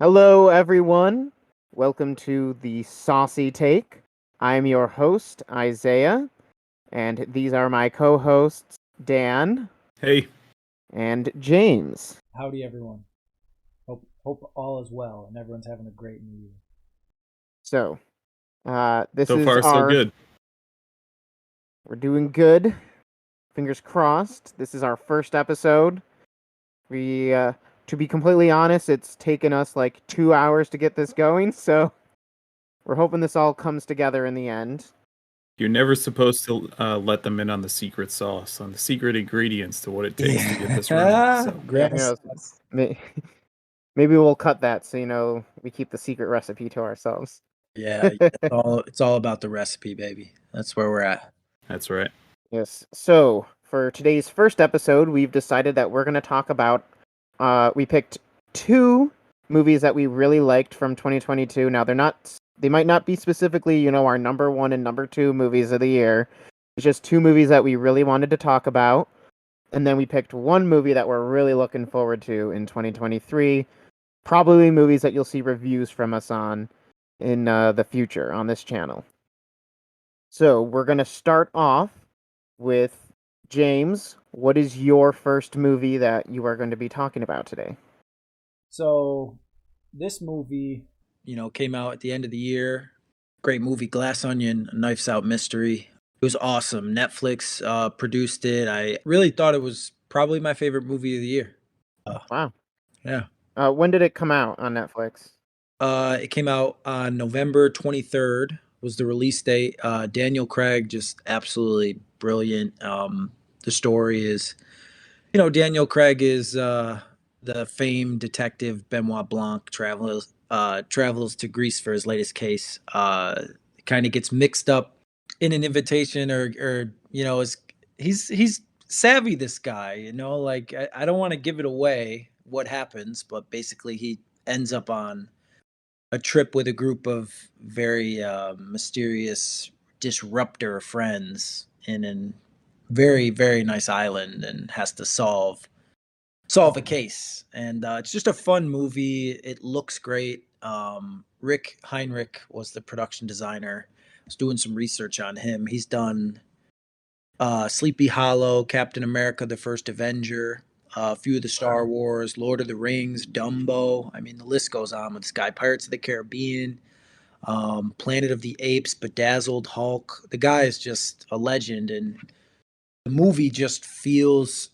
Hello, everyone. Welcome to the Saucy Take. I'm your host, Isaiah, and these are my co-hosts, Dan Hey, and James. Howdy, everyone. Hope all is well and everyone's having a great New Year. So, this so is far so good. We're doing good. Fingers crossed. This is our first episode. To be completely honest, it's taken us like 2 hours to get this going, so we're hoping this all comes together in the end. You're never supposed to let them in on the secret sauce, on the secret ingredients to what it takes to get this running. So. Grandma Maybe we'll cut that so we keep the secret recipe to ourselves. Yeah, it's all about the recipe, baby. That's where we're at. That's right. Yes. So for today's first episode, we've decided that we're going to talk about. We picked two movies that we really liked from 2022. Now they might not be specifically, our number one and number two movies of the year. It's just two movies that we really wanted to talk about. And then we picked one movie that we're really looking forward to in 2023. Probably movies that you'll see reviews from us on in the future on this channel. So we're going to start off with James. What is your first movie that you are going to be talking about today? So this movie, came out at the end of the year. Great movie, Glass Onion, a Knives Out mystery. It was awesome. Netflix produced it. I really thought it was probably my favorite movie of the year. Wow. Yeah. When did it come out on Netflix? It came out on November 23rd was the release date. Daniel Craig, just absolutely brilliant. The story is, Daniel Craig is the famed detective Benoit Blanc travels to Greece for his latest case. Kind of gets mixed up in an invitation or he's savvy, this guy, like I don't want to give it away what happens, but basically he ends up on a trip with a group of very mysterious disruptor friends in a very, very nice island and has to solve a case. And it's just a fun movie. It looks great. Rick Heinrich was the production designer. I was doing some research on him. He's done Sleepy Hollow, Captain America, The First Avenger, a few of the Star Wars, Lord of the Rings, Dumbo. I mean, the list goes on with this guy. Pirates of the Caribbean, Planet of the Apes, Bedazzled, Hulk. The guy is just a legend, and the movie just feels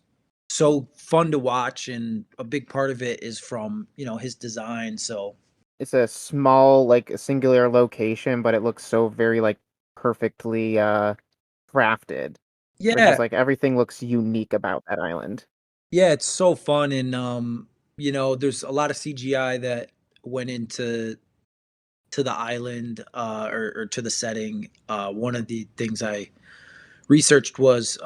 so fun to watch, and a big part of it is from his design. So It's a small, like, a singular location, but it looks so very, like, perfectly crafted. yeah, Just like everything looks unique about that island. yeah, it's so fun, and there's a lot of CGI that went into the island or to the setting. One of the things I researched was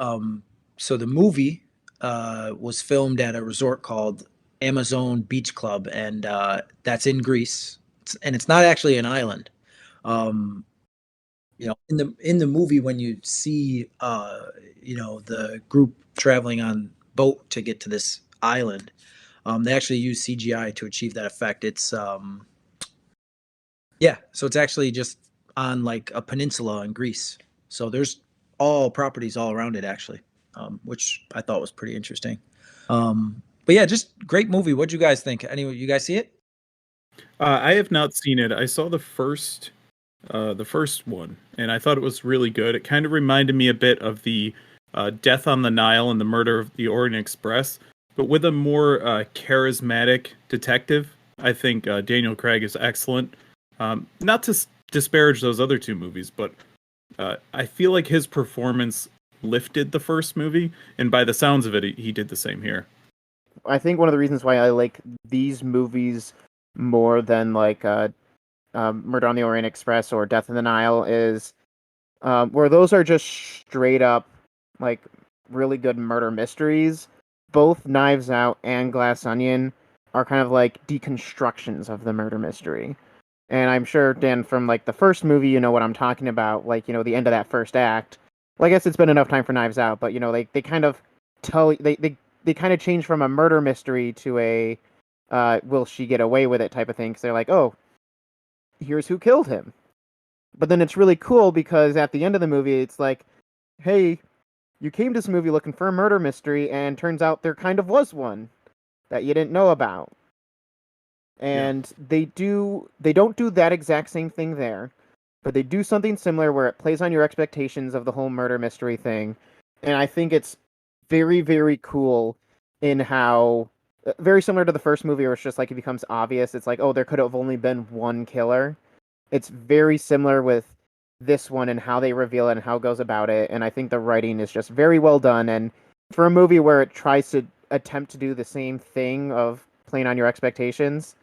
so the movie was filmed at a resort called Amazon Beach Club, and that's in Greece, and it's not actually an island. Um, in the movie, when you see the group traveling on boat to get to this island, they actually use CGI to achieve that effect. It's so it's actually just on like a peninsula in Greece. So there's all properties all around it actually, which I thought was pretty interesting. But yeah, just great movie. What'd you guys think? Anyway, you guys see it? I have not seen it. I saw the first one, and I thought it was really good. It kind of reminded me a bit of the Death on the Nile and the Murder of the Orient Express, but with a more charismatic detective. I think Daniel Craig is excellent. Not to disparage those other two movies, but I feel like his performance lifted the first movie, and by the sounds of it, he did the same here. I think one of the reasons why I like these movies more than like Murder on the Orient Express or Death in the Nile is where those are just straight up like really good murder mysteries. Both Knives Out and Glass Onion are kind of like deconstructions of the murder mystery. And I'm sure, Dan, from like the first movie, you know what I'm talking about, like, the end of that first act. Well, I guess it's been enough time for Knives Out, but they kind of they kind of change from a murder mystery to a will she get away with it type of thing, because they're like, oh, here's who killed him. But then it's really cool because at the end of the movie, it's like, hey, you came to this movie looking for a murder mystery, and turns out there kind of was one that you didn't know about. And they don't do that exact same thing there, but they do something similar where it plays on your expectations of the whole murder mystery thing. And I think it's very, very cool in how, very similar to the first movie where it's just like it becomes obvious. It's like, oh, there could have only been one killer. It's very similar with this one and how they reveal it and how it goes about it. And I think the writing is just very well done. And for a movie where it tries to attempt to do the same thing of playing on your expectations,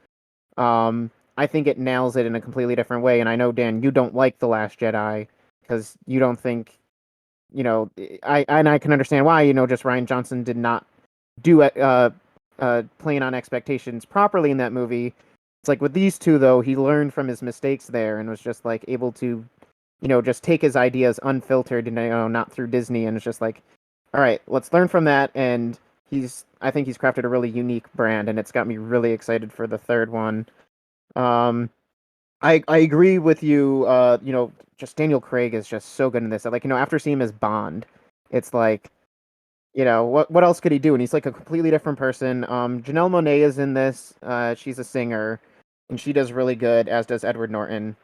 I think it nails it in a completely different way. And I know, Dan, you don't like The Last Jedi because you don't think, I can understand why. Just Rian Johnson did not do playing on expectations properly in that movie. It's like with these two, though, he learned from his mistakes there and was just like able to, just take his ideas unfiltered and not through Disney, and it's just like, all right, let's learn from that. And I think he's crafted a really unique brand, and it's got me really excited for the third one. I agree with you. Just Daniel Craig is just so good in this. Like, after seeing him as Bond, it's like, what else could he do? And he's like a completely different person. Janelle Monáe is in this. She's a singer, and she does really good, as does Edward Norton.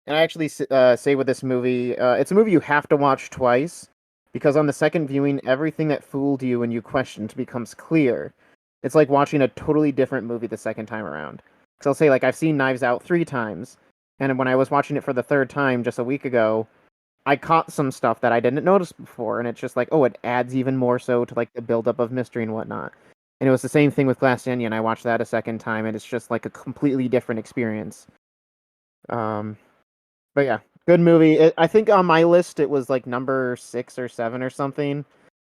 And I actually say with this movie, it's a movie you have to watch twice, because on the second viewing, everything that fooled you and you questioned becomes clear. It's like watching a totally different movie the second time around. Because I'll say, like, I've seen Knives Out 3 times, and when I was watching it for the third time just a week ago, I caught some stuff that I didn't notice before, and it's just like, oh, it adds even more so to, like, the buildup of mystery and whatnot. And it was the same thing with Glass Onion. I watched that a second time, and it's just, like, a completely different experience. But yeah, good movie. I think on my list it was like number 6 or 7 or something,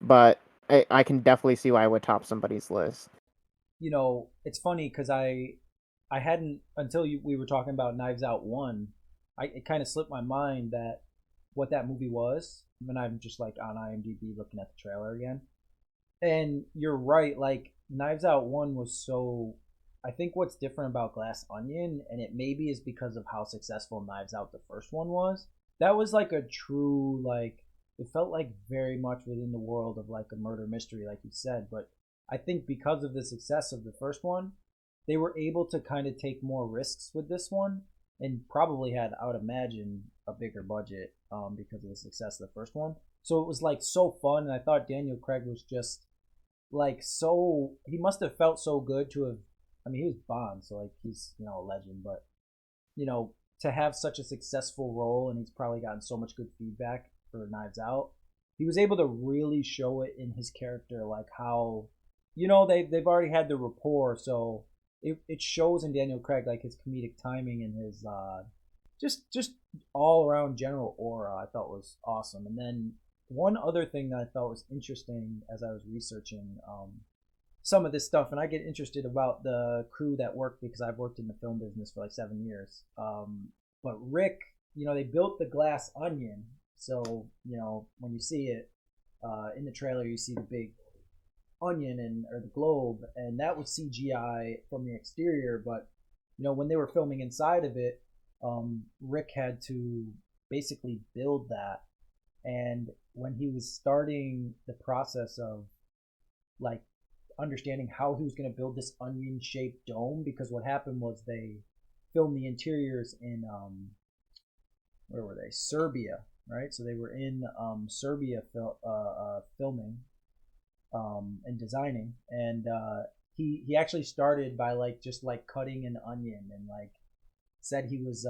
but I can definitely see why I would top somebody's list. It's funny because I hadn't, until we were talking about Knives Out 1, it kind of slipped my mind that what that movie was, when I'm just like on IMDb looking at the trailer again. And you're right, like Knives Out 1 was so, I think what's different about Glass Onion, and it maybe is because of how successful Knives Out the first one was, that was like a true, like, it felt like very much within the world of like a murder mystery, like you said. But I think because of the success of the first one, they were able to kind of take more risks with this one, and probably had, I would imagine, a bigger budget because of the success of the first one. So it was like so fun, and I thought Daniel Craig was just like so, he must have felt so good to have, I mean, he was Bond, so like he's, a legend, but to have such a successful role, and he's probably gotten so much good feedback for Knives Out, he was able to really show it in his character, like how, they've already had the rapport, so it shows in Daniel Craig, like his comedic timing and his just all around general aura, I thought was awesome. And then one other thing that I thought was interesting as I was researching some of this stuff, and I get interested about the crew that worked because I've worked in the film business for like 7 years. But Rick, they built the glass onion, so when you see it in the trailer, you see the big onion or the globe, and that was CGI from the exterior. But when they were filming inside of it, Rick had to basically build that. And when he was starting the process of like understanding how he was going to build this onion-shaped dome, because what happened was they filmed the interiors in where were they? Serbia, right? So they were in Serbia filming and designing, and he actually started by just cutting an onion, and said he was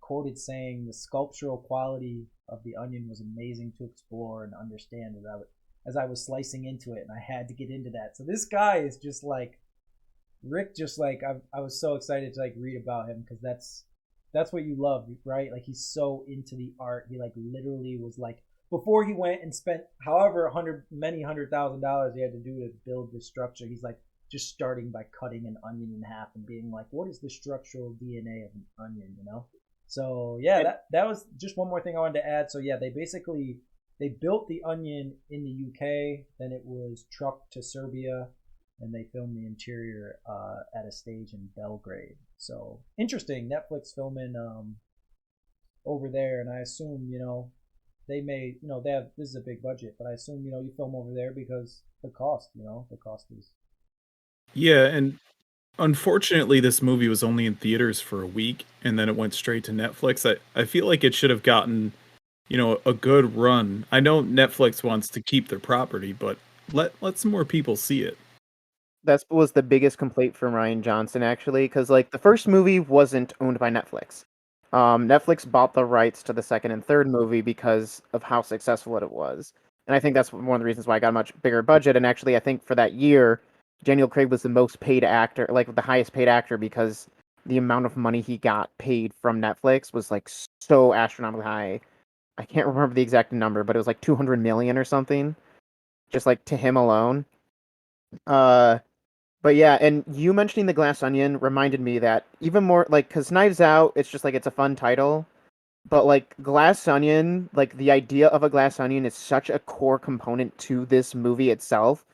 quoted saying the sculptural quality of the onion was amazing to explore and understand as I was slicing into it, and I had to get into that. So this guy is just like Rick, just like I was so excited to read about him, because that's what you love, right? Like, he's so into the art. He literally was before he went and spent however many $100,000 he had to do to build this structure, he's just starting by cutting an onion in half and being like, what is the structural DNA of an onion, So yeah, that was just one more thing I wanted to add. So yeah, they basically they built the Onion in the UK, then it was trucked to Serbia, and they filmed the interior at a stage in Belgrade. So interesting, Netflix filming over there, and I assume they may they have, this is a big budget, but I assume you film over there because the cost is. Yeah, and unfortunately, this movie was only in theaters for a week, and then it went straight to Netflix. I feel like it should have gotten, a good run. I know Netflix wants to keep their property, but let some more people see it. That was the biggest complaint from Ryan Johnson, actually, because like the first movie wasn't owned by Netflix. Netflix bought the rights to the second and third movie because of how successful it was, and I think that's one of the reasons why I got a much bigger budget. And actually, I think for that year, Daniel Craig was the most paid actor, like the highest paid actor, because the amount of money he got paid from Netflix was like so astronomically high. I can't remember the exact number, but it was like 200 million or something, just like to him alone. Uh, but yeah, and you mentioning the Glass Onion reminded me that even more, like, because Knives Out, it's just like it's a fun title, but like Glass Onion, like the idea of a glass onion is such a core component to this movie itself,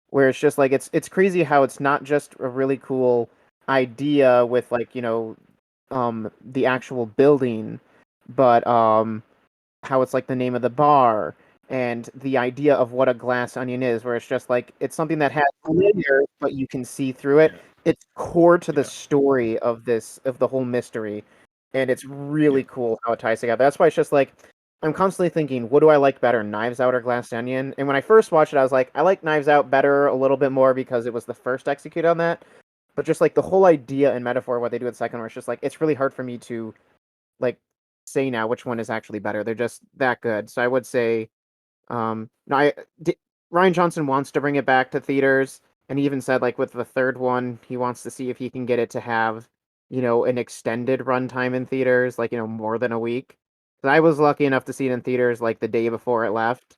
where it's just like it's crazy how it's not just a really cool idea with like the actual building, but how it's like the name of the bar and the idea of what a glass onion is, where it's just like it's something that has layers, but you can see through it. Yeah. It's core to the Yeah. story of the whole mystery, and it's really Yeah. cool how it ties together. That's why it's just like I'm constantly thinking, what do I like better, Knives Out or Glass Onion? And when I first watched it, I was like, I like Knives Out better a little bit more because it was the first to execute on that. But just like the whole idea and metaphor, what they do with the second one, it's just like it's really hard for me to like say now which one is actually better. They're just that good. So I would say, no, Ryan Johnson wants to bring it back to theaters, and he even said like with the third one, he wants to see if he can get it to have, an extended runtime in theaters, like more than a week. 'Cause I was lucky enough to see it in theaters like the day before it left.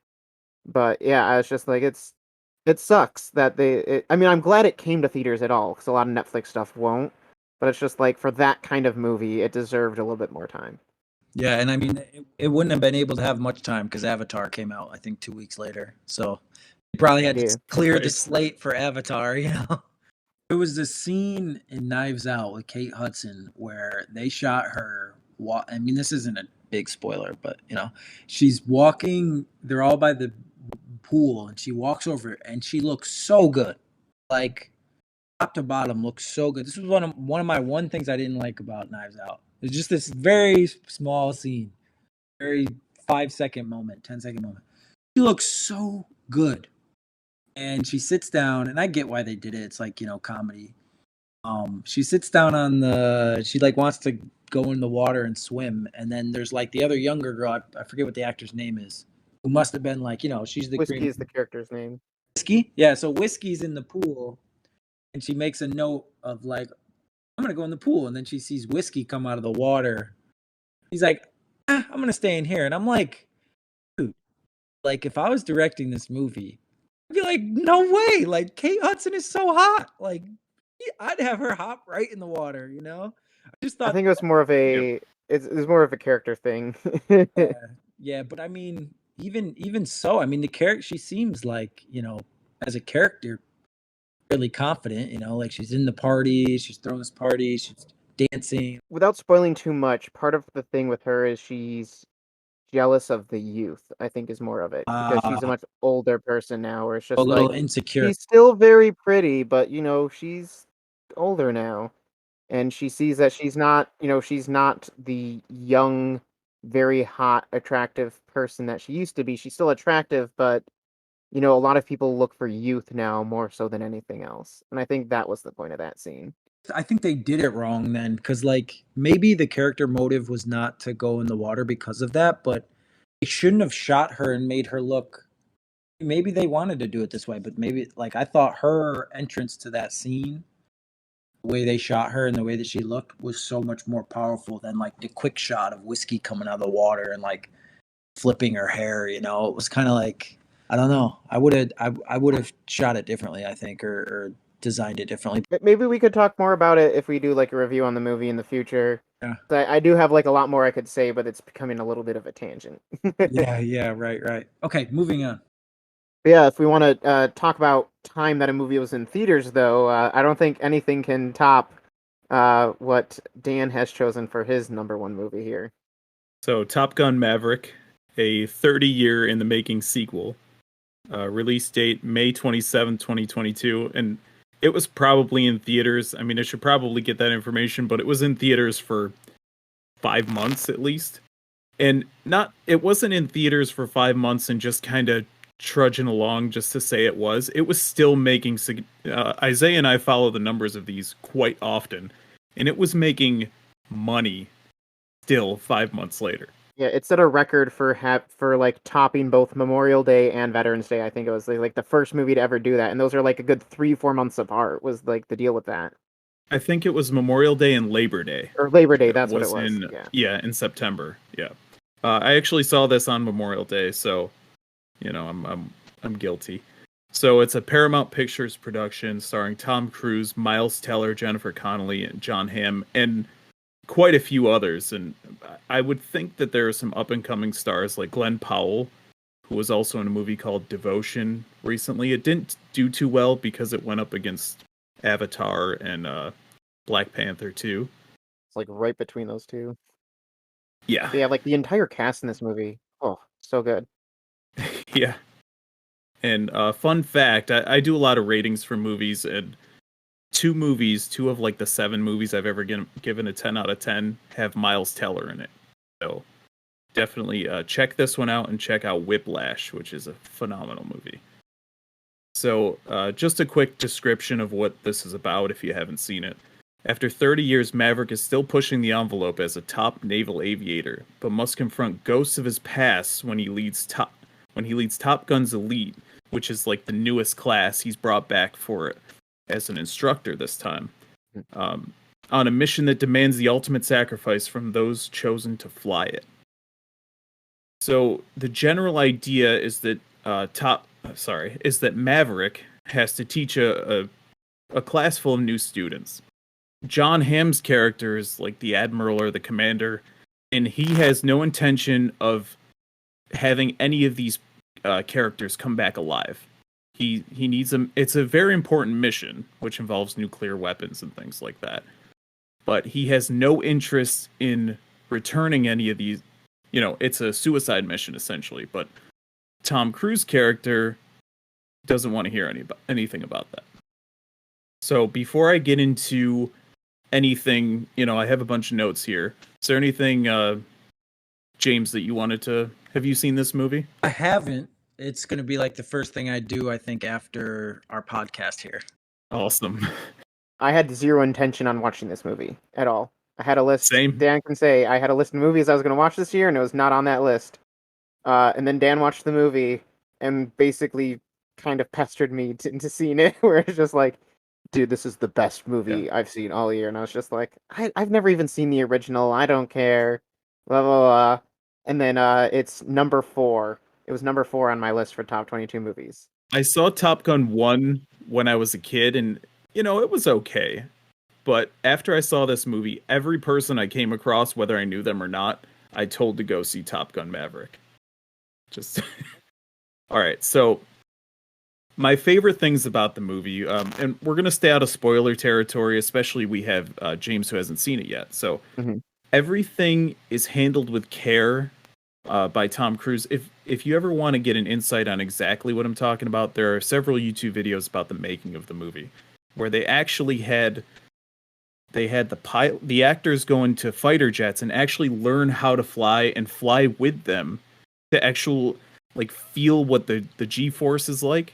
But yeah, I was just like, it sucks that I mean, I'm glad it came to theaters at all because a lot of Netflix stuff won't. But it's just like for that kind of movie, it deserved a little bit more time. Yeah, and I mean, it wouldn't have been able to have much time because Avatar came out, I think, 2 weeks later. So they probably had Yeah. to clear the Right. slate for Avatar. There was this scene in Knives Out with Kate Hudson where they shot her. I mean, this isn't a big spoiler, but she's walking. They're all by the pool, and she walks over, and she looks so good, like top to bottom, looks so good. This was one of my things I didn't like about Knives Out. It's just this very small scene, very 5-second moment, 10-second moment. She looks so good, and she sits down, and I get why they did it. It's like comedy. She sits down she like wants to go in the water and swim, and then there's like the other younger girl. I forget what the actor's name is, who must have been like she's the Whiskey green is the character's name. Whiskey. Yeah, so Whiskey's in the pool, and she makes a note of like, I'm gonna go in the pool, and then she sees Whiskey come out of the water. He's like, I'm gonna stay in here, and I'm like, dude, like if I was directing this movie, I'd be like, no way, like Kate Hudson is so hot, like I'd have her hop right in the water, I just I thought, think it was more of Yep. it's more of a character thing. yeah, but I mean, even so, I mean, the character, she seems like as a character really confident, like she's in the party, she's throwing this party, she's dancing. Without spoiling too much, part of the thing with her is she's jealous of the youth, I think is more of it. Because she's a uh much older person now, where it's a just little like insecure. she's still very pretty, but she's older now. And she sees that she's not the young, very hot, attractive person that she used to be. She's still attractive, but a lot of people look for youth now more so than anything else. And I think that was the point of that scene. I think they did it wrong then, because like maybe the character motive was not to go in the water because of that, but they shouldn't have shot her and made her look. Maybe they wanted to do it this way, but maybe like I thought her entrance to that scene, the way they shot her and the way that she looked was so much more powerful than like the quick shot of Whiskey coming out of the water and like flipping her hair. It was kind of like I don't know. I would have shot it differently, I think, or designed it differently. Maybe we could talk more about it if we do like a review on the movie in the future. Yeah. I do have like a lot more I could say, but it's becoming a little bit of a tangent. Yeah, right. Okay, moving on. Yeah, if we want to talk about time that a movie was in theaters, though, I don't think anything can top what Dan has chosen for his number one movie here. So, Top Gun Maverick, a 30-year in the making sequel. Release date May 27, 2022. And it was probably in theaters. I mean, I should probably get that information, but it was in theaters for 5 months at least. And it wasn't in theaters for 5 months and just kind of trudging along just to say it was. It was still making Isaiah and I follow the numbers of these quite often, and it was making money still 5 months later. Yeah, it set a record for like topping both Memorial Day and Veterans Day. I think it was like the first movie to ever do that, and those are like a good 3-4 months apart. Was like the deal with that. I think it was Memorial Day and Labor Day. Or Labor Day, that's what it was. In September. Yeah. I actually saw this on Memorial Day, so I'm guilty. So it's a Paramount Pictures production starring Tom Cruise, Miles Teller, Jennifer Connelly, and John Hamm, and quite a few others. And I would think that there are some up-and-coming stars like Glenn Powell, who was also in a movie called Devotion recently. It didn't do too well because it went up against Avatar and Black Panther 2. It's like right between those two. Yeah. Yeah, like the entire cast in this movie. Oh, so good. Yeah. And fun fact, I do a lot of ratings for movies, and two of like the 7 movies I've ever given a 10 out of 10 have Miles Teller in it. So definitely check this one out and check out Whiplash, which is a phenomenal movie. So just a quick description of what this is about if you haven't seen it. After 30 years, Maverick is still pushing the envelope as a top naval aviator, but must confront ghosts of his past when he leads Top Gun's Elite, which is like the newest class he's brought back for as an instructor this time, on a mission that demands the ultimate sacrifice from those chosen to fly it. So the general idea is that Maverick has to teach a class full of new students. John Hamm's character is like the admiral or the commander, and he has no intention of having any of these characters come back alive. He needs them. It's a very important mission, which involves nuclear weapons and things like that. But he has no interest in returning any of these. It's a suicide mission essentially. But Tom Cruise character doesn't want to hear anything about that. So before I get into anything, I have a bunch of notes here. Is there anything, James, that you wanted to... Have you seen this movie? I haven't. It's going to be like the first thing I do, I think, after our podcast here. Awesome. I had zero intention on watching this movie at all. I had a list. Same. Dan can say I had a list of movies I was going to watch this year, and it was not on that list. And then Dan watched the movie and basically kind of pestered me into seeing it, where it's just like, dude, this is the best movie I've seen all year. And I was just like, I've never even seen the original. I don't care. Blah, blah, blah. And then it's number 4. It was number 4 on my list for top 22 movies. I saw Top Gun 1 when I was a kid, and, it was okay. But after I saw this movie, every person I came across, whether I knew them or not, I told to go see Top Gun Maverick. Just... All right, so... My favorite things about the movie, and we're going to stay out of spoiler territory, especially we have James who hasn't seen it yet. So everything is handled with care by Tom Cruise. If you ever want to get an insight on exactly what I'm talking about, there are several YouTube videos about the making of the movie where they actually had the actors go into fighter jets and actually learn how to fly and fly with them to feel what the G-force is like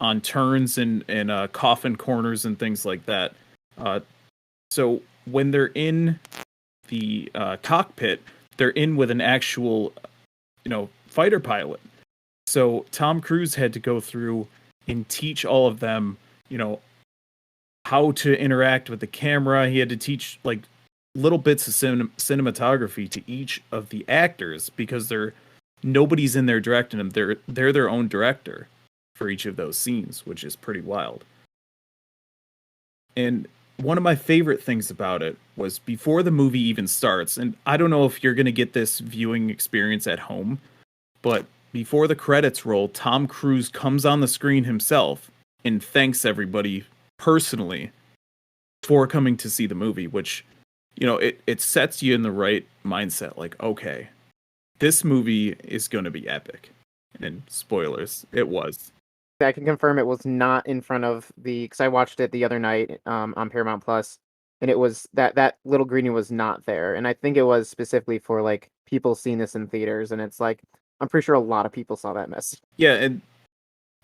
on turns and coffin corners and things like that. So when they're in the cockpit, they're in with an actual, fighter pilot. So Tom Cruise had to go through and teach all of them, how to interact with the camera. He had to teach like little bits of cinematography to each of the actors because nobody's in there directing them. They're their own director for each of those scenes, which is pretty wild. And one of my favorite things about it was before the movie even starts, and I don't know if you're going to get this viewing experience at home, but before the credits roll, Tom Cruise comes on the screen himself and thanks everybody personally for coming to see the movie, which, it sets you in the right mindset. Like, okay, this movie is going to be epic. And spoilers, it was. I can confirm it was not in front of because I watched it the other night on Paramount Plus, and it was that little greenie was not there, and I think it was specifically for like people seeing this in theaters, and it's like I'm pretty sure a lot of people saw that mess. Yeah, and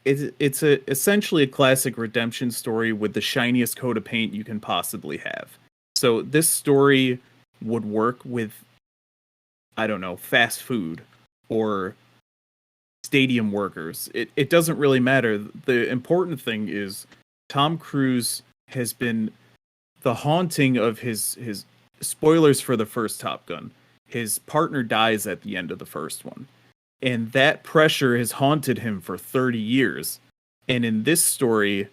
it's essentially a classic redemption story with the shiniest coat of paint you can possibly have. So this story would work with, I don't know, fast food or stadium workers. It doesn't really matter. The important thing is Tom Cruise has been the haunting of his spoilers for the first Top Gun. His partner dies at the end of the first one. And that pressure has haunted him for 30 years. And in this story,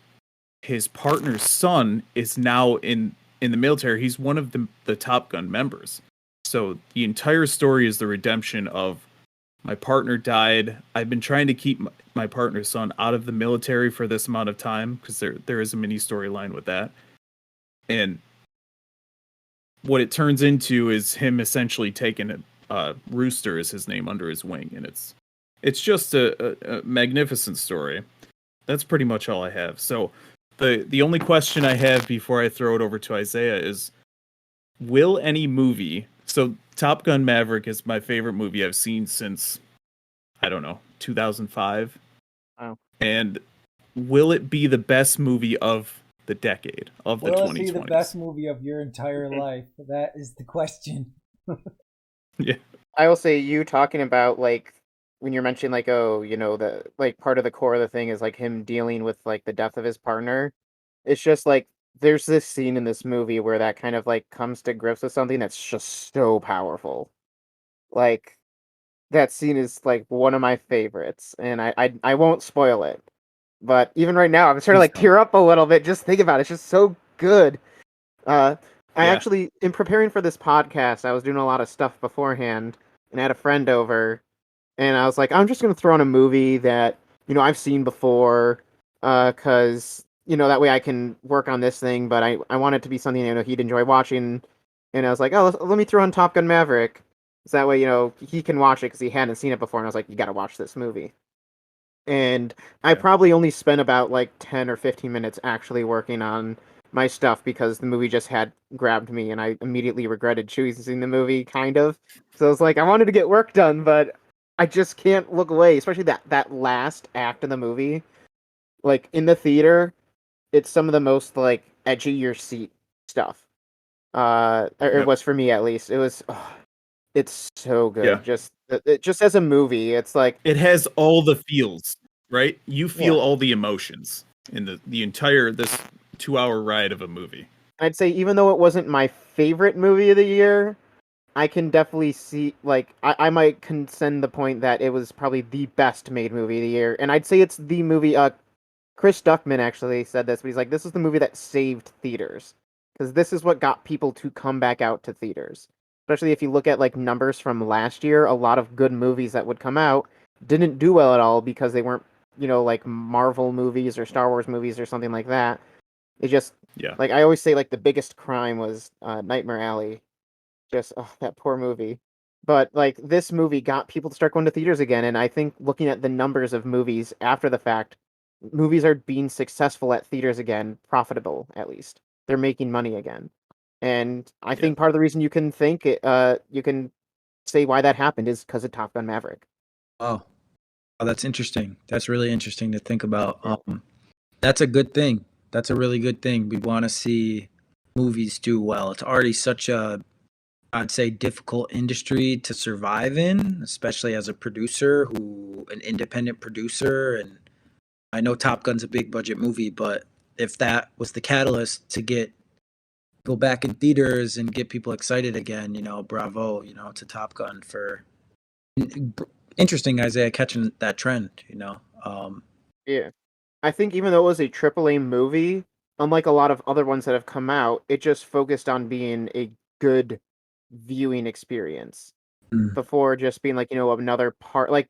his partner's son is now in the military. He's one of the Top Gun members. So the entire story is the redemption of my partner died. I've been trying to keep my partner's son out of the military for this amount of time because there is a mini storyline with that. And what it turns into is him essentially taking Rooster is his name under his wing, and it's just a magnificent story. That's pretty much all I have. So the only question I have before I throw it over to Isaiah is, will any movie... So Top Gun Maverick is my favorite movie I've seen since, I don't know, 2005. Wow. And will it be the best movie of the decade, of the 2020s? Will it be the best movie of your entire life? That is the question. Yeah. I will say, you talking about like when you're mentioning like, the like part of the core of the thing is like him dealing with like the death of his partner. It's just like there's this scene in this movie where that kind of like comes to grips with something that's just so powerful. Like that scene is like one of my favorites, and I won't spoil it. But even right now, I'm starting to like tear up a little bit. Just think about it. It's just so good. I actually, in preparing for this podcast, I was doing a lot of stuff beforehand, and I had a friend over, and I was like, I'm just going to throw on a movie that, I've seen before, because, that way I can work on this thing, but I want it to be something, he'd enjoy watching, and I was like, oh, let me throw on Top Gun Maverick, so that way, he can watch it, because he hadn't seen it before, and I was like, you got to watch this movie. And I probably only spent about, like, 10 or 15 minutes actually working on my stuff because the movie just had grabbed me, and I immediately regretted choosing the movie, kind of. So I was like, I wanted to get work done, but I just can't look away, especially that last act of the movie. Like, in the theater, it's some of the most, like, edgy your seat stuff. It was for me, at least. It was... it's so good. Yeah. Just as a movie, it's like... It has all the feels, right? You feel all the emotions in the entire... this 2-hour ride of a movie. I'd say even though it wasn't my favorite movie of the year, I can definitely see, like, I might concede the point that it was probably the best made movie of the year. And I'd say it's the movie, Chris Duckman actually said this, but he's like, this is the movie that saved theaters. Because this is what got people to come back out to theaters. Especially if you look at, like, numbers from last year, a lot of good movies that would come out didn't do well at all because they weren't, like, Marvel movies or Star Wars movies or something like that. It just, like, I always say, like, the biggest crime was Nightmare Alley. Just, that poor movie. But, like, this movie got people to start going to theaters again, and I think looking at the numbers of movies after the fact, movies are being successful at theaters again, profitable, at least. They're making money again. And I think part of the reason you can think, you can say why that happened is because of Top Gun Maverick. Oh, that's interesting. That's really interesting to think about. That's a good thing. That's a really good thing. We want to see movies do well. It's already such a, I'd say, difficult industry to survive in, especially as a producer, an independent producer. And I know Top Gun's a big budget movie, but if that was the catalyst to go back in theaters and get people excited again, bravo, to Top Gun for interesting, Isaiah, catching that trend, Yeah. I think even though it was a AAA movie, unlike a lot of other ones that have come out, it just focused on being a good viewing experience before just being like, another part. Like,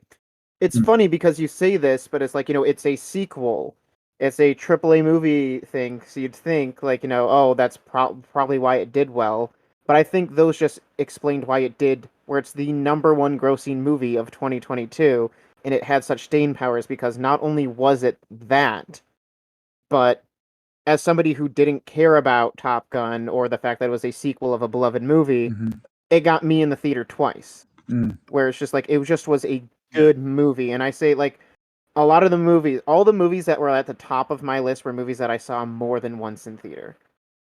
it's funny because you say this, but it's like, it's a sequel. It's a AAA movie thing, so you'd think like, oh, that's probably why it did well. But I think those just explained why it did, where it's the number one grossing movie of 2022, and it had such staying powers because not only was it that, but as somebody who didn't care about Top Gun or the fact that it was a sequel of a beloved movie, it got me in the theater twice. Where it's just like, it just was a good movie. And I say, like, a lot of the movies, all the movies that were at the top of my list were movies that I saw more than once in theater.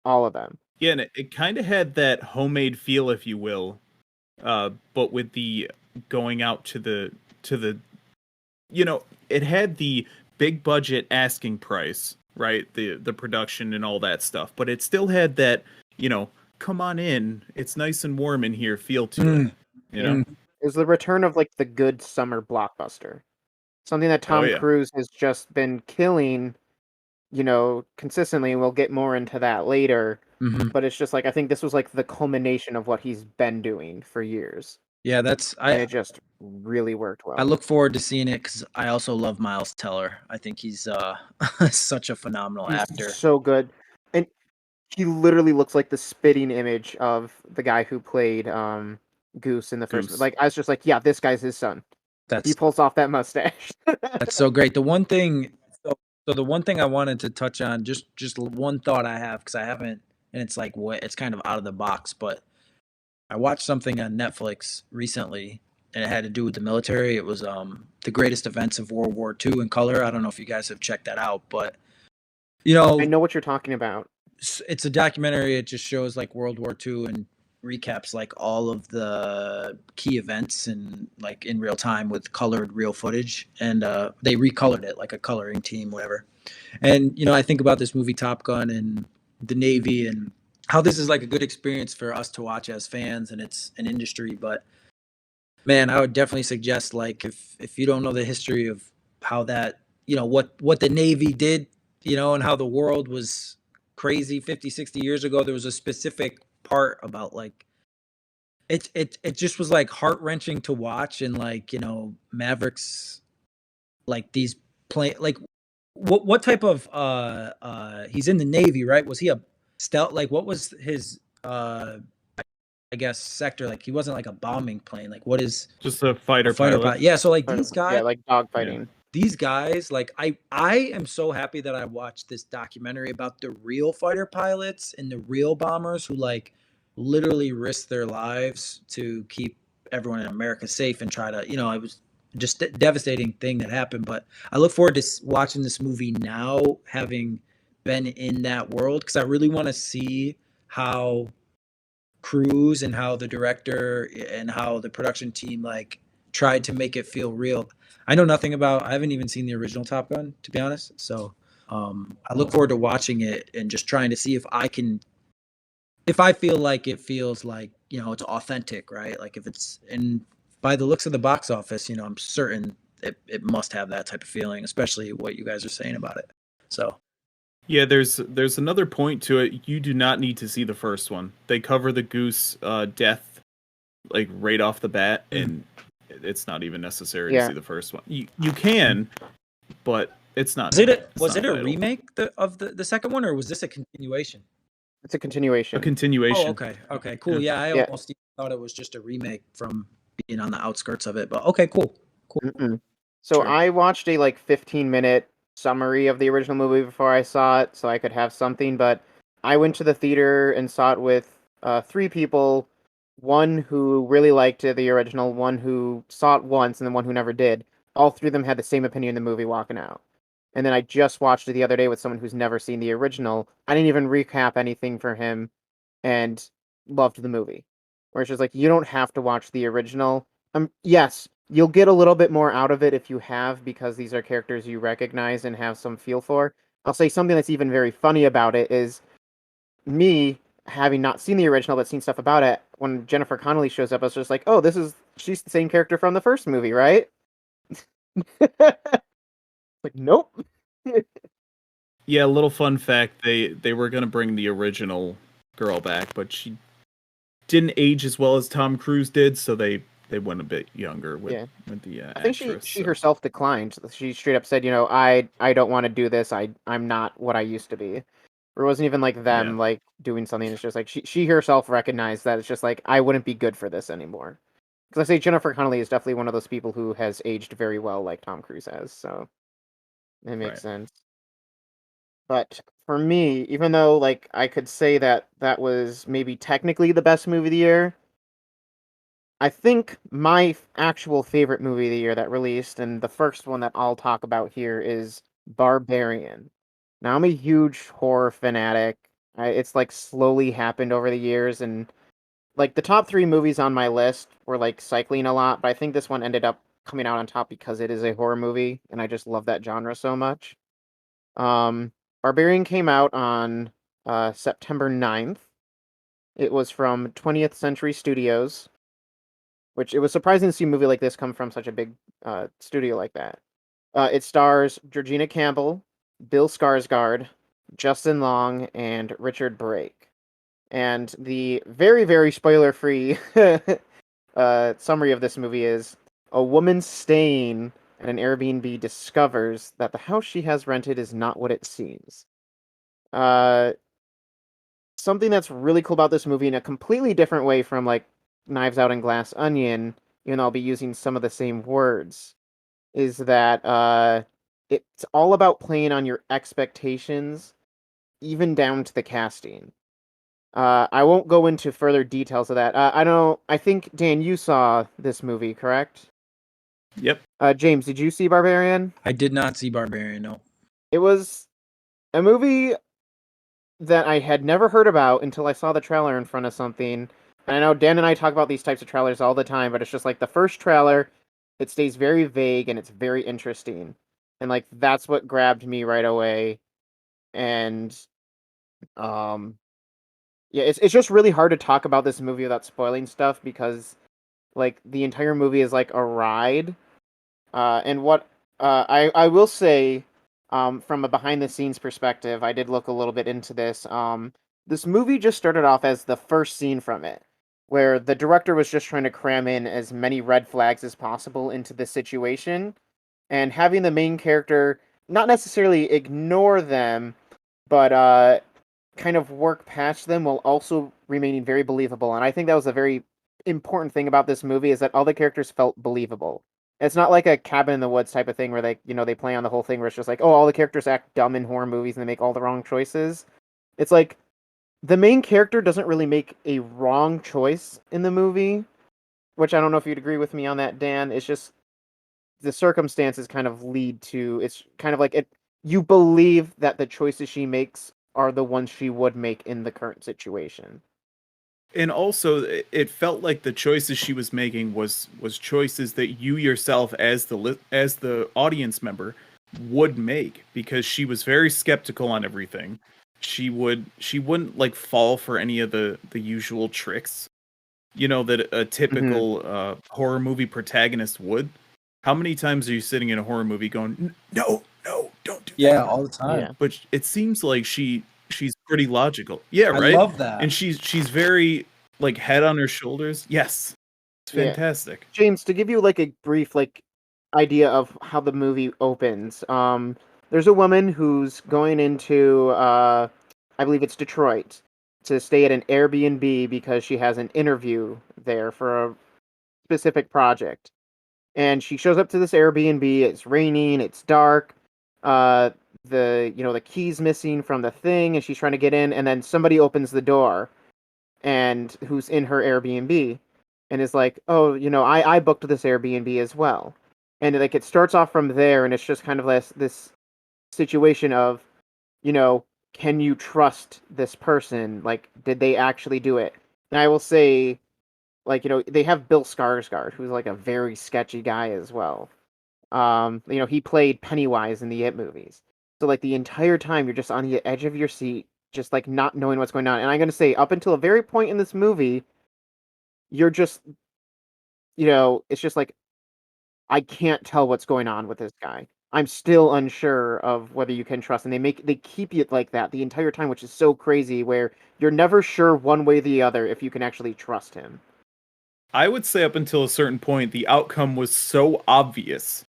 All of them. Yeah, and it kind of had that homemade feel, if you will, but with the going out to the, it had the big budget asking price, right? The production and all that stuff, but it still had that, come on in, it's nice and warm in here feel to it. It was the return of like the good summer blockbuster. Something that Tom Cruise has just been killing, consistently, and we'll get more into that later. But it's just like, I think this was like the culmination of what he's been doing for years. Yeah, and it just really worked well. I look forward to seeing it because I also love Miles Teller. I think he's such a phenomenal actor. So good. And he literally looks like the spitting image of the guy who played Goose in the first. Like, I was just like, yeah, this guy's his son. He pulls off that mustache. That's so great. The one thing, so the one thing I wanted to touch on, just one thought I have, because I haven't, and it's like, what, it's kind of out of the box, but I watched something on Netflix recently, and it had to do with the military. It was the greatest events of World War II in color. I don't know if you guys have checked that out, but I know what you're talking about. It's a documentary. It just shows like World War II and recaps like all of the key events and like in real time with colored real footage, and they recolored it like a coloring team, whatever. And I think about this movie Top Gun and the Navy and how this is like a good experience for us to watch as fans, and it's an industry. But man, I would definitely suggest, like, if you don't know the history of how that, what the Navy did, and how the world was crazy 50, 60 years ago, there was a specific part about like it just was like heart-wrenching to watch. And like, Mavericks, like these plane, like what type of he's in the Navy, right? Was he a stealth, like what was his I guess sector? Like he wasn't like a bombing plane. Like what is just a fighter pilot? Yeah, so like these guys, like dogfighting. Yeah. These guys, like I am so happy that I watched this documentary about the real fighter pilots and the real bombers who like literally risked their lives to keep everyone in America safe and try to, it was just a devastating thing that happened. But I look forward to watching this movie now, having been in that world, because I really want to see how Cruise and how the director and how the production team like tried to make it feel real. I know nothing about, I haven't even seen the original Top Gun, to be honest. So I look forward to watching it and just trying to see if I feel like it feels like, it's authentic, right? Like if it's, and by the looks of the box office, I'm certain it must have that type of feeling, especially what you guys are saying about it. So. Yeah, there's another point to it. You do not need to see the first one. They cover the Goose death like right off the bat, and it's not even necessary to see the first one. You can, but it's not. Was it a remake of the second one, or was this a continuation? It's a continuation. A continuation. Oh, okay, cool. Yeah, I almost thought it was just a remake from being on the outskirts of it, but okay, cool. Mm-mm. So sure. I watched a 15-minute summary of the original movie before I saw it, so I could have something. But I went to the theater and saw it with 3 people. One who really liked the original, one who saw it once, and then one who never did. All 3 of them had the same opinion of the movie walking out. And then I just watched it the other day with someone who's never seen the original. I didn't even recap anything for him, and loved the movie. Where it's just like, you don't have to watch the original. Yes, you'll get a little bit more out of it if you have, because these are characters you recognize and have some feel for. I'll say something that's even very funny about it is me, having not seen the original but seen stuff about it, when Jennifer Connelly shows up, I was just like, oh, she's the same character from the first movie, right? Like, nope. Yeah, a little fun fact: they were gonna bring the original girl back, but she didn't age as well as Tom Cruise did, so they went a bit younger with Yeah. the I think actress. she So herself declined. She straight up said, I don't want to do this. I'm not what I used to be. Or it wasn't even like yeah, them like doing something. It's just like she herself recognized that it's just like I wouldn't be good for this anymore. Because I say Jennifer Connelly is definitely one of those people who has aged very well, like Tom Cruise has. So it makes right. sense. But for me, even though like I could say that that was maybe technically the best movie of the year, I think my actual favorite movie of the year that released, and the first one that I'll talk about here, is Barbarian. Now, I'm a huge horror fanatic. It's like slowly happened over the years, and like the top three movies on my list were like cycling a lot, but I think this one ended up coming out on top because it is a horror movie, and I just love that genre so much. Um, Barbarian came out on September 9th. It was from 20th Century Studios, which it was surprising to see a movie like this come from such a big studio like that. It stars Georgina Campbell, Bill Skarsgård, Justin Long, and Richard Brake. And the very, very spoiler-free summary of this movie is a woman staying at an Airbnb discovers that the house she has rented is not what it seems. Uh, Something that's really cool about this movie in a completely different way from like Knives Out and Glass Onion, even though I'll be using some of the same words, is that it's all about playing on your expectations, even down to the casting. I won't go into further details of that. I think Dan, you saw this movie, correct? Yep. James, did you see Barbarian? I did not see Barbarian. No. It was a movie that I had never heard about until I saw the trailer in front of something. And I know Dan and I talk about these types of trailers all the time, but it's just like the first trailer, it stays very vague and it's very interesting. And like that's what grabbed me right away. And um yeah, it's just really hard to talk about this movie without spoiling stuff because like the entire movie is like a ride. And what I will say, from a behind the scenes perspective, I did look a little bit into this. This movie just started off as the first scene from it, where the director was just trying to cram in as many red flags as possible into this situation, and having the main character not necessarily ignore them, but kind of work past them while also remaining very believable. And I think that was a very important thing about this movie is that all the characters felt believable. It's not like a cabin in the woods type of thing where they play on the whole thing where it's just like, oh, all the characters act dumb in horror movies and they make all the wrong choices. It's like the main character doesn't really make a wrong choice in the movie, which I don't know if you'd agree with me on that, Dan. It's just the circumstances kind of lead to it's kind of like it you believe that the choices she makes are the ones she would make in the current situation. And also, it felt like the choices she was making was choices that you yourself, as as the audience member, would make, because she was very skeptical on everything. She wouldn't like fall for any of the usual tricks, that a Hmm. typical horror movie protagonist would. How many times are you sitting in a horror movie going, no, no, don't do Yeah, that? all the time. Yeah. But it seems like she's pretty logical. Yeah, I right? love that. And she's very like head on her shoulders. Yes. It's Yeah. fantastic. James, to give you like a brief like idea of how the movie opens, there's a woman who's going into I believe it's Detroit to stay at an Airbnb because she has an interview there for a specific project. And she shows up to this Airbnb. It's raining. It's dark. Uh, the keys missing from the thing, and she's trying to get in. And then somebody opens the door, and who's in her Airbnb, and is like, "Oh, I booked this Airbnb as well." And like it starts off from there, and it's just kind of this situation of, you know, can you trust this person? Like, did they actually do it? And I will say, like, they have Bill Skarsgård, who's like a very sketchy guy as well. He played Pennywise in the It movies. So like the entire time you're just on the edge of your seat, just like not knowing what's going on. And I'm gonna say up until a very point in this movie, you're just it's just like I can't tell what's going on with this guy. I'm still unsure of whether you can trust. And they keep it like that the entire time, which is so crazy, where you're never sure one way or the other if you can actually trust him. I would say up until a certain point, the outcome was so obvious.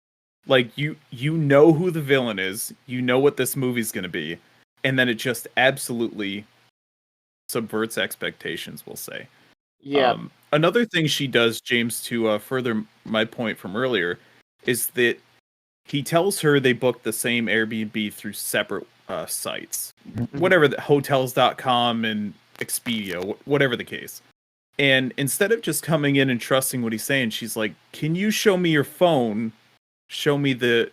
Like you know who the villain is, you know what this movie's going to be, and then it just absolutely subverts expectations, we'll say. Yeah. Another thing she does, James, to further my point from earlier, is that he tells her they booked the same Airbnb through separate sites, whatever, hotels.com and Expedia, whatever the case. And instead of just coming in and trusting what he's saying, she's like, "Can you show me your phone? Show me the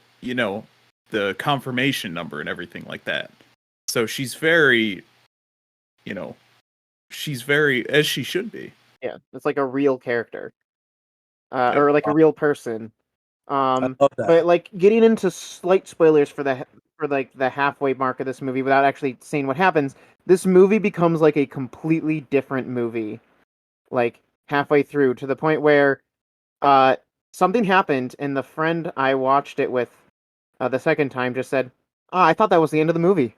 confirmation number and everything like that." So she's very, she's very, as she should be. Yeah, it's like a real character, Yep. or like a real person. I love that. But like getting into slight spoilers for the halfway mark of this movie without actually saying what happens, this movie becomes like a completely different movie, like halfway through, to the point where something happened, and the friend I watched it with the second time just said, "Ah, I thought that was the end of the movie."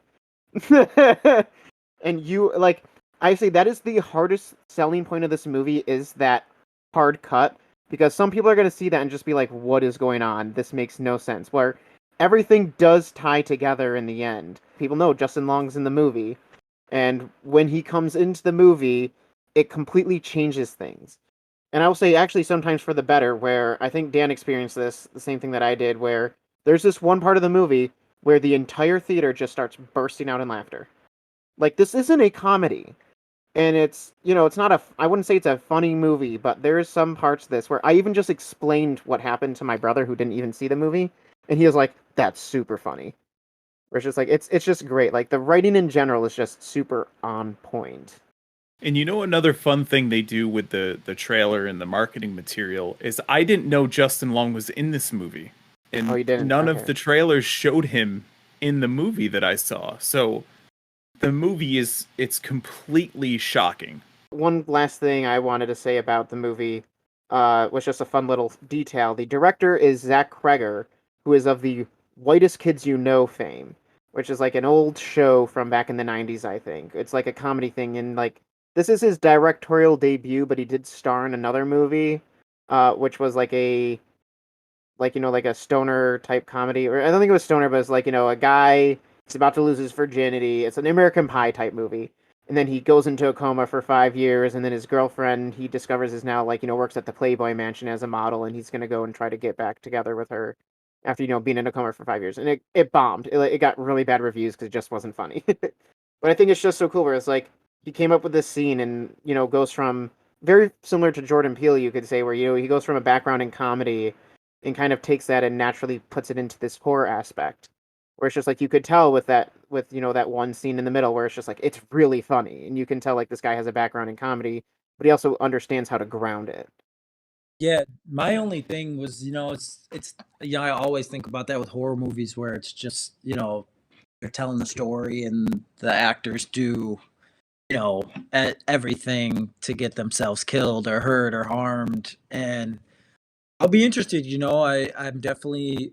And you like, I say that is the hardest selling point of this movie, is that hard cut, because some people are going to see that and just be like, "What is going on? This makes no sense." Where everything does tie together in the end. People know Justin Long's in the movie, and when he comes into the movie, it completely changes things. And I will say, actually, sometimes for the better, where I think Dan experienced this, the same thing that I did, where there's this one part of the movie where the entire theater just starts bursting out in laughter. Like, this isn't a comedy. And it's, it's not I wouldn't say it's a funny movie, but there's some parts of this where I even just explained what happened to my brother who didn't even see the movie, and he was like, "That's super funny." Where it's just like, it's just great. Like, the writing in general is just super on point. And another fun thing they do with the trailer and the marketing material is I didn't know Justin Long was in this movie. And Oh, you didn't? none Okay. of the trailers showed him in the movie that I saw. So the movie it's completely shocking. One last thing I wanted to say about the movie was just a fun little detail. The director is Zach Kreger, who is of the Whitest Kids You Know fame, which is like an old show from back in the 90s, I think. It's like a comedy thing, and like this is his directorial debut, but he did star in another movie, which was like a like a stoner type comedy, or I don't think it was stoner, but it's like, a guy is about to lose his virginity. It's an American Pie type movie. And then he goes into a coma for 5 years, and then his girlfriend, he discovers, is now like, works at the Playboy Mansion as a model, and he's gonna go and try to get back together with her after, being in a coma for 5 years. And it bombed. It got really bad reviews because it just wasn't funny. But I think it's just so cool where it's like he came up with this scene and, goes from very similar to Jordan Peele, you could say, where, he goes from a background in comedy and kind of takes that and naturally puts it into this horror aspect, where it's just like you could tell with that one scene in the middle where it's just like it's really funny, and you can tell like this guy has a background in comedy, but he also understands how to ground it. Yeah, my only thing was, it's I always think about that with horror movies where it's just, they're telling the story and the actors do, everything to get themselves killed or hurt or harmed. And I'll be interested, I'm definitely,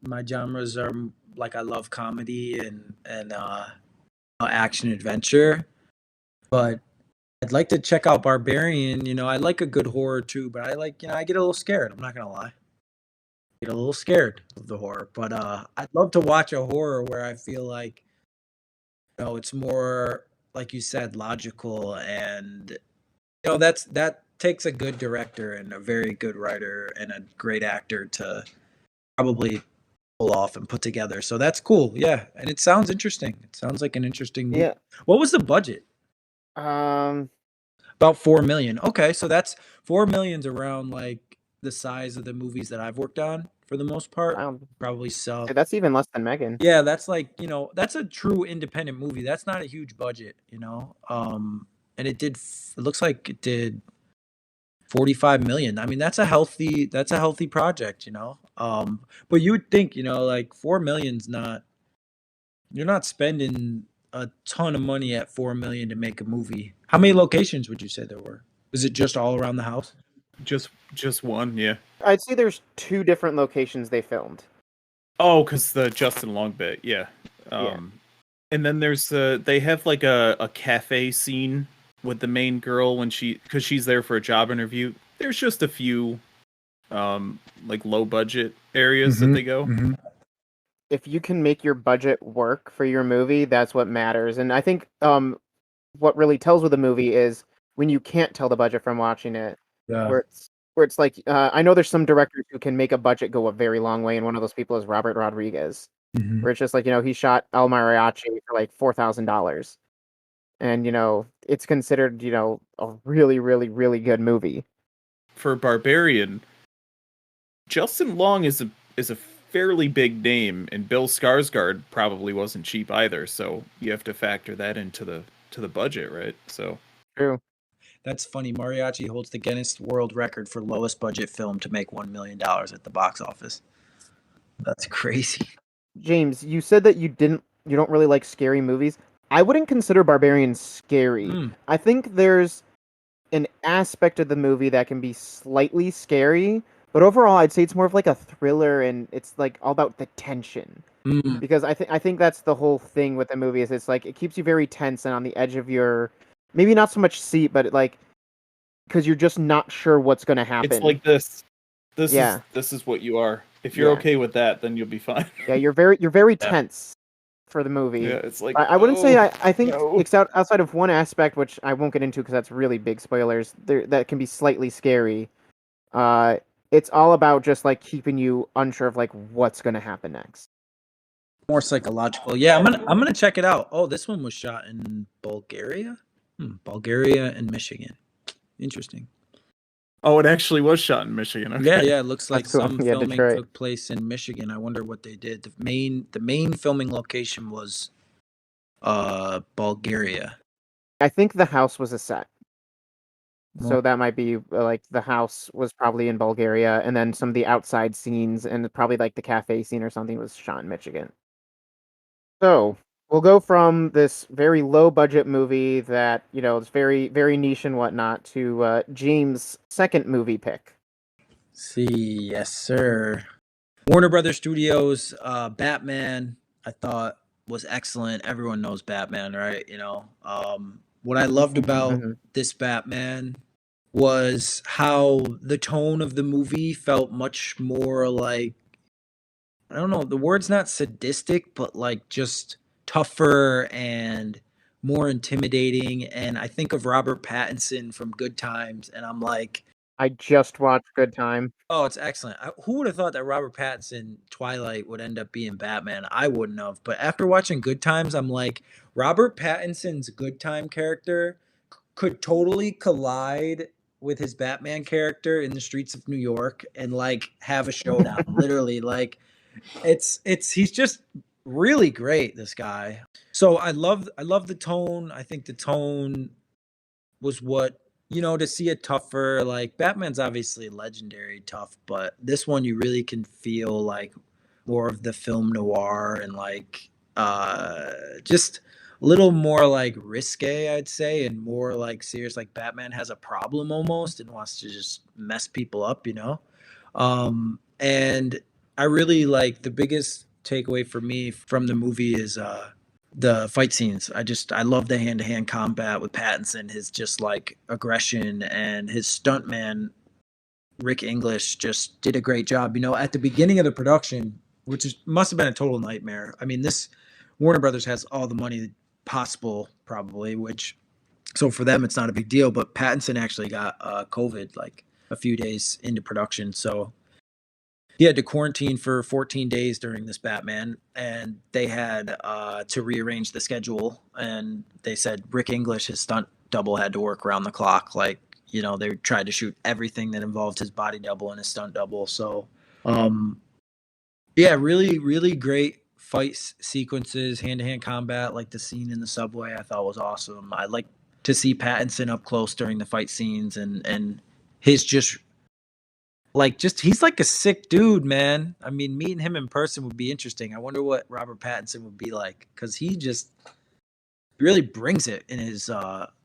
my genres are like I love comedy and action adventure, but I'd like to check out Barbarian. I like a good horror too, but I like, I get a little scared. I'm not gonna lie. I get a little scared of the horror, but I'd love to watch a horror where I feel like, it's more like you said, logical, and that takes a good director and a very good writer and a great actor to probably pull off and put together. So that's cool. Yeah, and it sounds interesting. It sounds like an interesting movie. Yeah. What was the budget? About 4 million. Okay, so that's 4 million's around like the size of the movies that I've worked on for the most part. Probably so. That's even less than Megan. Yeah, that's like, that's a true independent movie. That's not a huge budget, and it looks like it did 45 million. I mean, that's a healthy project, but you would think, like 4 million's not, you're not spending a ton of money at 4 million to make a movie. How many locations would you say there were? Was it just all around the house? Just one, yeah. I'd say there's 2 different locations they filmed. Oh, because the Justin Long bit, yeah. Yeah. And then there's they have like a cafe scene with the main girl because she's there for a job interview. There's just a few like low budget areas that they go. If you can make your budget work for your movie, that's what matters. And I think what really tells with a movie is when you can't tell the budget from watching it, Yeah. where it's like I know there's some directors who can make a budget go a very long way, and one of those people is Robert Rodriguez, where it's just like he shot El Mariachi for like $4,000, and it's considered a really really really good movie. For Barbarian, Justin Long is a fairly big name, and Bill Skarsgård probably wasn't cheap either. So you have to factor that into the budget, right? So True. That's funny. Mariachi holds the Guinness World Record for lowest budget film to make $1 million at the box office. That's crazy. James, you said that you don't really like scary movies. I wouldn't consider Barbarian scary. I think there's an aspect of the movie that can be slightly scary, but overall I'd say it's more of like a thriller, and it's like all about the tension. Because I think that's the whole thing with the movie is it's like it keeps you very tense and on the edge of your maybe not so much seat, but like because you're just not sure what's going to happen. it's like this. This is what you are. If you're okay with that, then you'll be fine. Yeah, you're very tense for the movie. Yeah, it's like I wouldn't say I think it's outside of one aspect, which I won't get into because that's really big spoilers. That can be slightly scary. It's all about just like keeping you unsure of like what's going to happen next. More psychological. Yeah, I'm gonna check it out. Oh, this one was shot in Bulgaria. Bulgaria and Michigan. Interesting. Oh, it actually was shot in Michigan. Okay. Yeah. It looks like cool. some Yeah, filming Detroit. took place in Michigan. I wonder what they did. The main filming location was Bulgaria. I think the house was a set. So that might be like the house was probably in Bulgaria, and then some of the outside scenes and probably like the cafe scene or something was shot in Michigan. So we'll go from this very low budget movie that is very very niche and whatnot to James' second movie pick. See, yes, sir. Warner Brothers Studios, Batman, I thought was excellent. Everyone knows Batman, right? What I loved about this Batman was how the tone of the movie felt much more like, I don't know, the word's not sadistic, but like just tougher and more intimidating. And I think of Robert Pattinson from Good Times, and I'm like, I just watched Good Time. oh, it's excellent. Who would have thought that Robert Pattinson Twilight would end up being Batman? I wouldn't have. But after watching Good Times, I'm like, Robert Pattinson's Good Time character could totally collide with his Batman character in the streets of New York and like have a showdown. Literally, like he's just really great, this guy. So I love the tone. I think the tone was what, to see a tougher, like Batman's obviously legendary tough, but this one you really can feel like more of the film noir and like just a little more like risque, I'd say, and more like serious, like Batman has a problem almost and wants to just mess people up, and I really like the biggest takeaway for me from the movie is the fight scenes. I love the hand-to-hand combat with Pattinson, his just like aggression, and his stuntman Rick English just did a great job. At the beginning of the production, which must have been a total nightmare. I mean, this Warner Brothers has all the money possible, probably, so for them it's not a big deal. But Pattinson actually got COVID like a few days into production, so he had to quarantine for 14 days during this Batman, and they had to rearrange the schedule. And they said Rick English, his stunt double, had to work around the clock. Like, they tried to shoot everything that involved his body double and his stunt double. So, yeah, really, really great fight sequences, hand-to-hand combat, like the scene in the subway I thought was awesome. I like to see Pattinson up close during the fight scenes, and his just he's like a sick dude, man. I mean, meeting him in person would be interesting. I wonder what Robert Pattinson would be like, because really brings it in his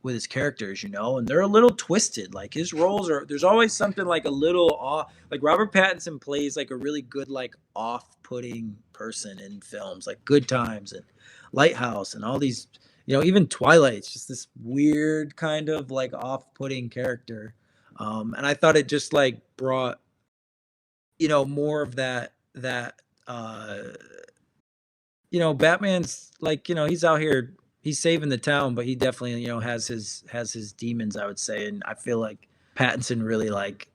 with his characters, and they're a little twisted. Like his roles there's always something like a little off. Like Robert Pattinson plays like a really good like off-putting person in films, like Good Times and Lighthouse and all these, even Twilight. It's just this weird kind of like off-putting character, and I thought it just like brought more of that Batman's like, he's out here, he's saving the town, but he definitely, has his demons, I would say. And I feel like Pattinson really like,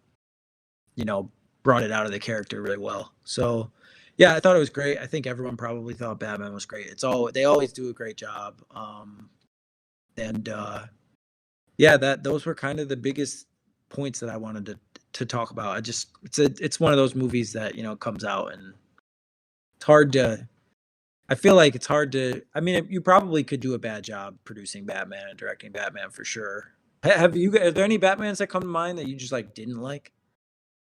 brought it out of the character really well. So yeah, I thought it was great. I think everyone probably thought Batman was great. They always do a great job. And yeah, those were kind of the biggest points that I wanted to talk about. It's one of those movies that, comes out and it's hard to, I feel like it's hard to. I mean, you probably could do a bad job producing Batman and directing Batman for sure. Have you? Are there any Batmans that come to mind that you just like didn't like?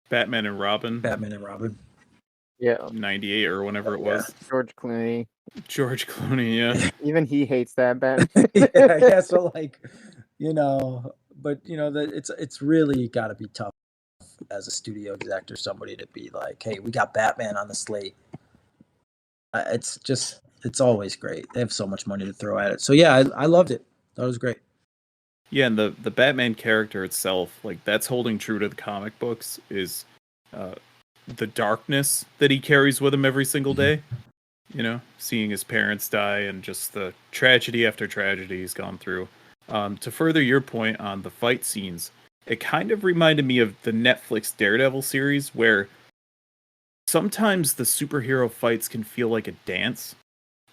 Batman and Robin. Batman and Robin. Yeah. 98 or whenever it was. George Clooney. George Clooney, yeah. Even he hates that Batman. Yeah. So like, but it's really got to be tough as a studio exec or somebody to be like, hey, we got Batman on the slate. It's always great. They have so much money to throw at it. So yeah, I loved it. That was great. Yeah, and the Batman character itself, like that's holding true to the comic books, is the darkness that he carries with him every single day. Seeing his parents die and just the tragedy after tragedy he's gone through. To further your point on the fight scenes, it kind of reminded me of the Netflix Daredevil series, where sometimes the superhero fights can feel like a dance,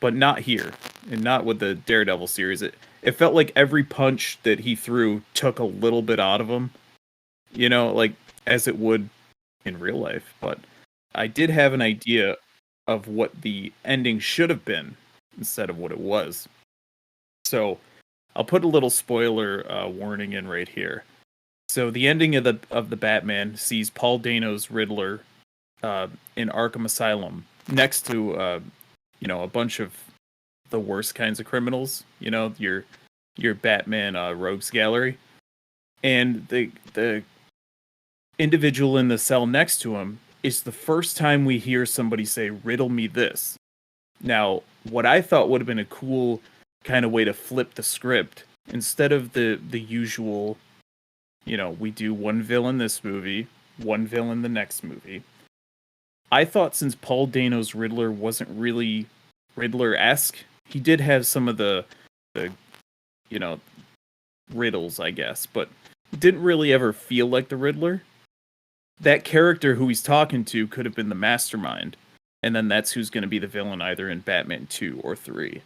but not here, and not with the Daredevil series. It felt like every punch that he threw took a little bit out of him, like as it would in real life. But I did have an idea of what the ending should have been instead of what it was. So I'll put a little spoiler warning in right here. So the ending of the Batman sees Paul Dano's Riddler in Arkham Asylum next to a bunch of the worst kinds of criminals, your Batman rogues gallery, and the individual in the cell next to him is the first time we hear somebody say, "Riddle me this." Now, what I thought would have been a cool kind of way to flip the script, instead of the usual, we do one villain this movie, one villain the next movie. I thought since Paul Dano's Riddler wasn't really Riddler-esque, he did have some of the riddles, I guess, but didn't really ever feel like the Riddler. That character who he's talking to could have been the mastermind, and then that's who's going to be the villain either in Batman 2 or 3.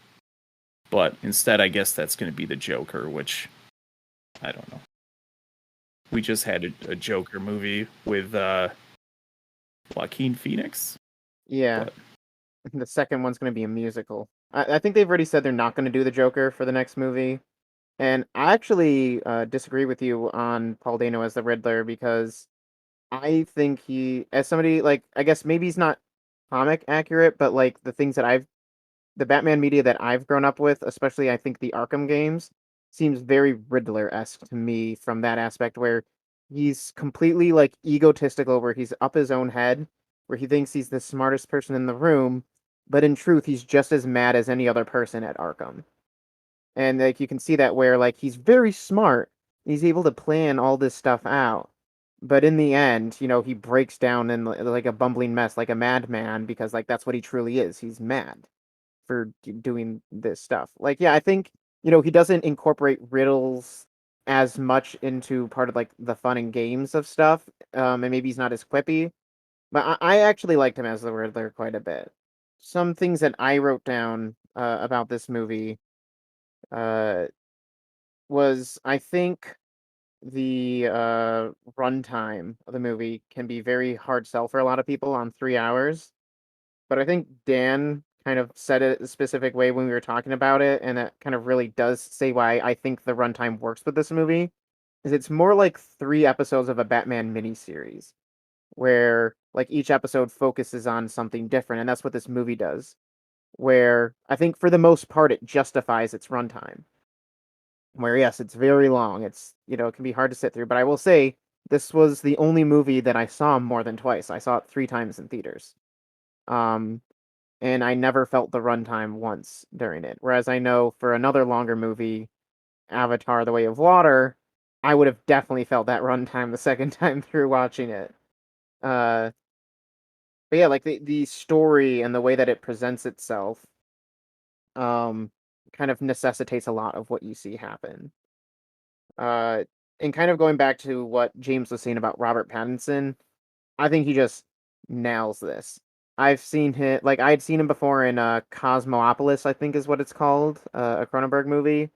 But instead, I guess that's going to be the Joker, which, I don't know. We just had a Joker movie with Joaquin Phoenix. Yeah. But the second one's going to be a musical. I think they've already said they're not going to do the Joker for the next movie. And I actually disagree with you on Paul Dano as the Riddler, because I think he, as somebody, like, I guess maybe he's not comic accurate, but like the Batman media that I've grown up with, especially I think the Arkham games, seems very Riddler-esque to me from that aspect, where he's completely like egotistical, where he's up his own head, where he thinks he's the smartest person in the room, but in truth he's just as mad as any other person at Arkham. And like you can see that where like he's very smart, he's able to plan all this stuff out, but in the end, he breaks down in like a bumbling mess, like a madman, because like that's what he truly is. He's mad for doing this stuff. Like, yeah, I think he doesn't incorporate riddles as much into part of like the fun and games of stuff, and maybe he's not as quippy, but I actually liked him as the Riddler quite a bit. Some things that I wrote down about this movie was, I think the runtime of the movie can be very hard sell for a lot of people on 3 hours, but I think Dan kind of said it a specific way when we were talking about it, and it kind of really does say why I think the runtime works with this movie, is it's more like 3 episodes of a Batman miniseries, where like each episode focuses on something different, and that's what this movie does. where I think for the most part it justifies its runtime. Where yes, it's very long. It's, it can be hard to sit through, but I will say this was the only movie that I saw more than twice. I saw it 3 times in theaters. Um, and I never felt the runtime once during it. Whereas I know for another longer movie, Avatar: The Way of Water, I would have definitely felt that runtime the second time through watching it. Uh, but yeah, like the story and the way that it presents itself, um, kind of necessitates a lot of what you see happen. Uh, and kind of going back to what James was saying about Robert Pattinson, I think he just nails this. I've seen him, like I had seen him before in Cosmopolis, I think is what it's called, a Cronenberg movie,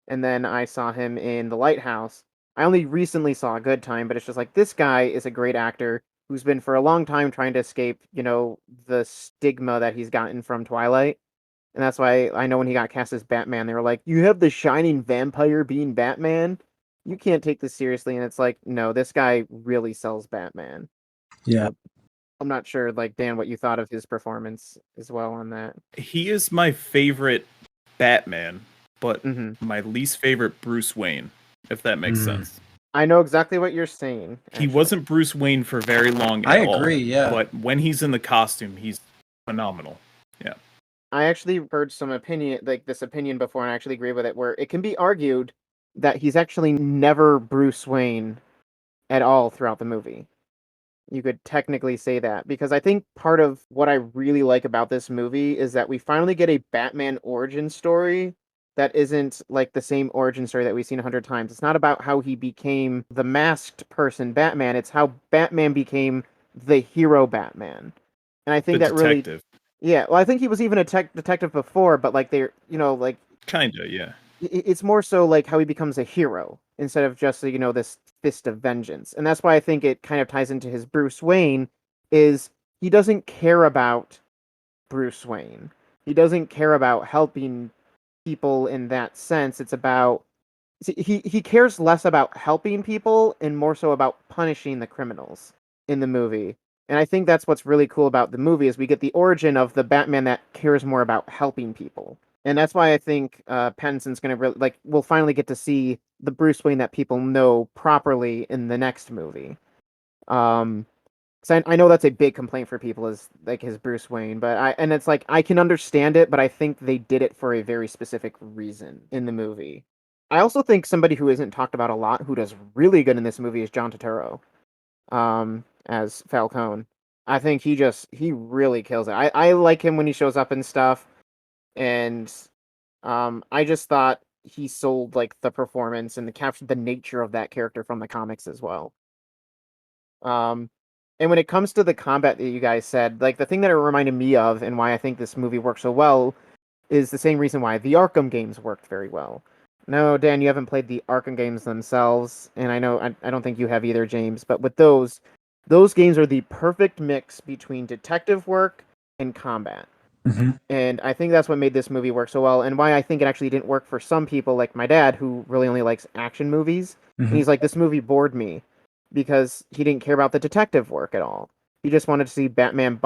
and then I saw him in The Lighthouse. I only recently saw A Good Time, but it's just like this guy is a great actor who's been for a long time trying to escape, the stigma that he's gotten from Twilight. And that's why I know when he got cast as Batman, they were like, "You have the shining vampire being Batman? You can't take this seriously." And it's like, no, this guy really sells Batman. Yeah. I'm not sure, like, Dan, what you thought of his performance as well on that. He is my favorite Batman, but Mhm. my least favorite Bruce Wayne, if that makes sense. I know exactly what you're saying. He wasn't Bruce Wayne for very long at all. I agree, yeah. But when he's in the costume, he's phenomenal. Yeah. I actually heard some opinion, like this opinion before, and I actually agree with it, where it can be argued that he's actually never Bruce Wayne at all throughout the movie. You could technically say that, because I think part of what I really like about this movie is that we finally get a Batman origin story that isn't like the same origin story that we've seen 100 times. It's not about how he became the masked person Batman, it's how Batman became the hero Batman. And I think The that really... detective. Yeah, well, I think he was even a detective before, but like they're, like Kinda, yeah. it's more so like how he becomes a hero instead of just, this fist of vengeance. And that's why I think it kind of ties into his Bruce Wayne is he doesn't care about Bruce Wayne. He doesn't care about helping people in that sense. It's about he cares less about helping people and more so about punishing the criminals in the movie. And I think that's what's really cool about the movie is we get the origin of the Batman that cares more about helping people. And that's why I think Pattinson's going to really, like, we'll finally get to see the Bruce Wayne that people know properly in the next movie. So I know that's a big complaint for people is like his Bruce Wayne, but it's like I can understand it, but I think they did it for a very specific reason in the movie. I also think somebody who isn't talked about a lot who does really good in this movie is John Turturro, as Falcone. I think he really kills it. I like him when he shows up and stuff, and I just thought he sold like the performance and captured the nature of that character from the comics as well. And when it comes to the combat that you guys said, like the thing that it reminded me of and why I think this movie works so well is the same reason why the Arkham games worked very well. No, Dan, you haven't played the Arkham games themselves, and I know I don't think you have either, James, but with those games are the perfect mix between detective work and combat. Mm-hmm. And I think that's what made this movie work so well, and why I think it actually didn't work for some people, like my dad, who really only likes action movies. Mm-hmm. And he's like, this movie bored me because he didn't care about the detective work at all. He just wanted to see Batman,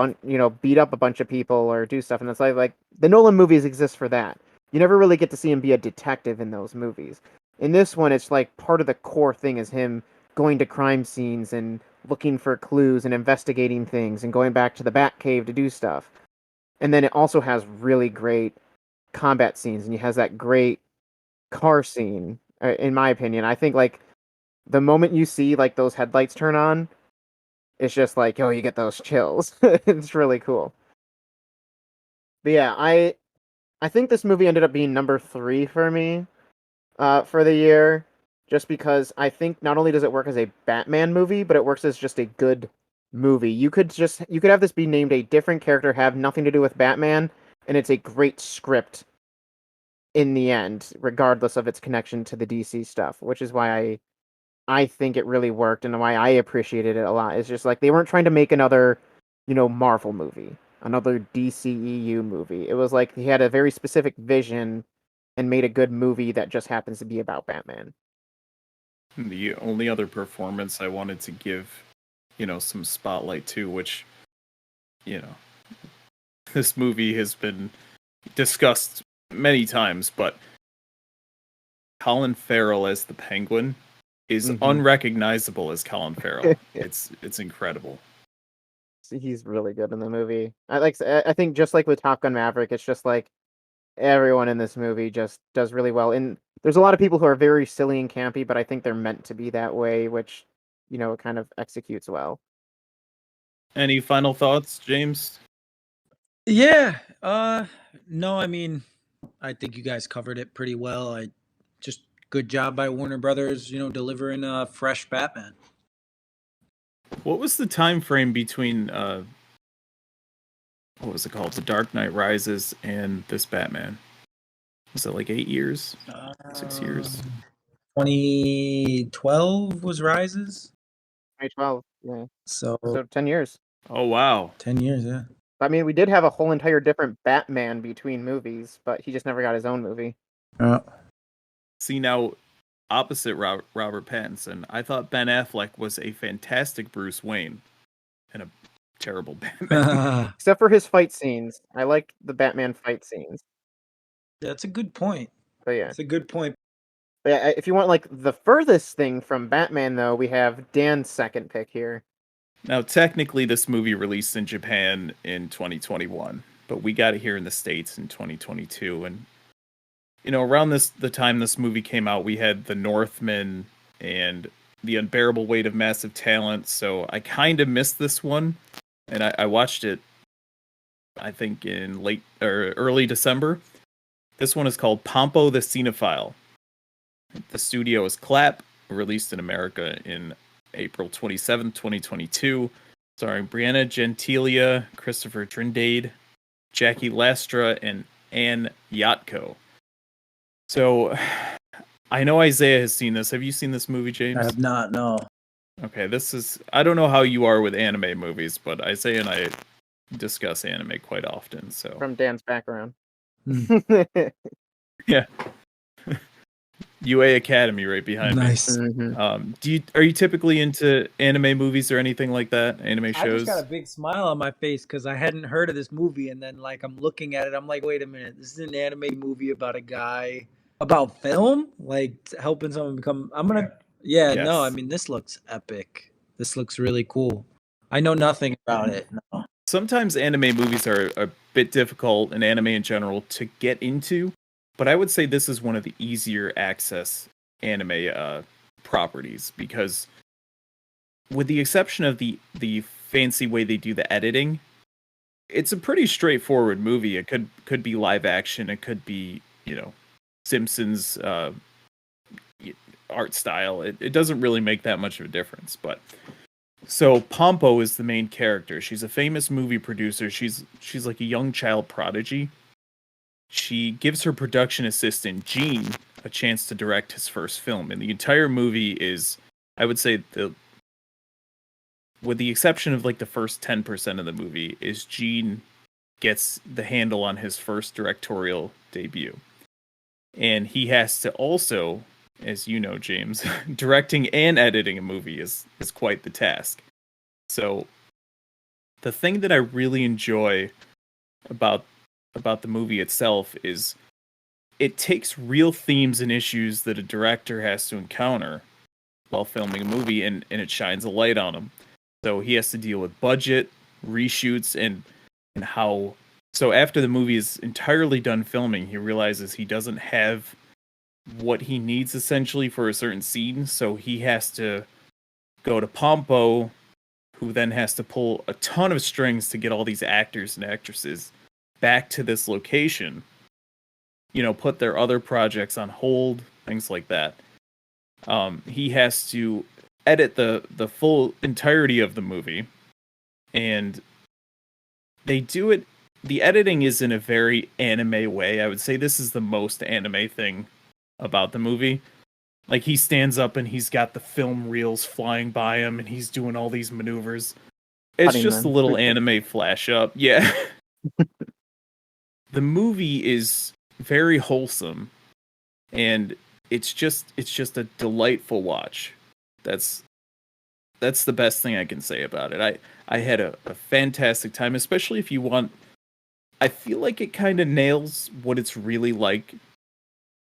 beat up a bunch of people or do stuff. And it's like the Nolan movies exist for that. You never really get to see him be a detective in those movies. In this one, it's like part of the core thing is him going to crime scenes and looking for clues and investigating things and going back to the Batcave to do stuff. And then it also has really great combat scenes, and he has that great car scene, in my opinion. I think, like, the moment you see, like, those headlights turn on, it's just like, oh, you get those chills. It's really cool. But yeah, I think this movie ended up being number 3 for me for the year, just because I think not only does it work as a Batman movie, but it works as just a good movie. You could have this be named a different character, have nothing to do with Batman, and it's a great script in the end, regardless of its connection to the DC stuff, which is why I think it really worked and why I appreciated it a lot. It's just like they weren't trying to make another, Marvel movie, another DCEU movie. It was like he had a very specific vision and made a good movie that just happens to be about Batman. The only other performance I wanted to give, some spotlight to, which, this movie has been discussed many times, but Colin Farrell as the Penguin is unrecognizable as Colin Farrell. It's incredible. He's really good in the movie. I think just like with Top Gun Maverick, it's just like everyone in this movie just does really well. And there's a lot of people who are very silly and campy, but I think they're meant to be that way, which, you know, it kind of executes well. Any final thoughts, James? Yeah. No, I mean, I think you guys covered it pretty well. Just good job by Warner Brothers, delivering a fresh Batman. What was the time frame between what was it called? The Dark Knight Rises and this Batman? Was it like 8 years? 6 years? 2012 was Rises. 2012, yeah. So 10 years. Oh, wow. 10 years, yeah. I mean, we did have a whole entire different Batman between movies, but he just never got his own movie. See, now, opposite Robert Pattinson, I thought Ben Affleck was a fantastic Bruce Wayne and a terrible Batman. Except for his fight scenes. I liked the Batman fight scenes. That's a good point. But yeah. That's a good point. But yeah, if you want like the furthest thing from Batman, though, we have Dan's second pick here. Now, technically, this movie released in Japan in 2021, but we got it here in the States in 2022. And, around the time this movie came out, we had The Northman and The Unbearable Weight of Massive Talent. So I kind of missed this one. And I watched it, I think, in late or early December. This one is called Pompo the Cinéphile. The studio is Clap, released in America in April 27, 2022, starring Brianna Gentilia, Christopher Trindade, Jackie Lastra, and Anne Yatko. So, I know Isaiah has seen this. Have you seen this movie, James? I have not, no. Okay, I don't know how you are with anime movies, but Isaiah and I discuss anime quite often. So From Dan's background. Yeah. UA Academy right behind me. Nice. Are you typically into anime movies or anything like that? Anime shows? I just got a big smile on my face because I hadn't heard of this movie, and then I'm looking at it, I'm like, wait a minute, this is an anime movie about a guy about film, helping someone become. Yes. No, I mean, this looks epic. This looks really cool. I know nothing about it. No. Sometimes anime movies are a bit difficult, and anime in general, to get into. But I would say this is one of the easier access anime properties, because with the exception of the fancy way they do the editing, it's a pretty straightforward movie. It could be live action. It could be, Simpsons art style. It doesn't really make that much of a difference. But so Pompo is the main character. She's a famous movie producer. She's like a young child prodigy. She gives her production assistant, Gene, a chance to direct his first film. And the entire movie is, I would say, with the exception of the first 10% of the movie, is Gene gets the handle on his first directorial debut. And he has to also, as you know, James, directing and editing a movie is quite the task. So the thing that I really enjoy about the movie itself is it takes real themes and issues that a director has to encounter while filming a movie, and it shines a light on them. So he has to deal with budget, reshoots, and how. So after the movie is entirely done filming, he realizes he doesn't have what he needs essentially for a certain scene, so he has to go to Pompo, who then has to pull a ton of strings to get all these actors and actresses back to this location, put their other projects on hold, things like that. He has to edit the full entirety of the movie, and they do it. The editing is in a very anime way. I would say this is the most anime thing about the movie. He stands up and he's got the film reels flying by him, and he's doing all these maneuvers. It's just a little anime flash up. Yeah. The movie is very wholesome, and it's just a delightful watch. That's the best thing I can say about it. I had a fantastic time, especially if you want. I feel like it kind of nails what it's really like,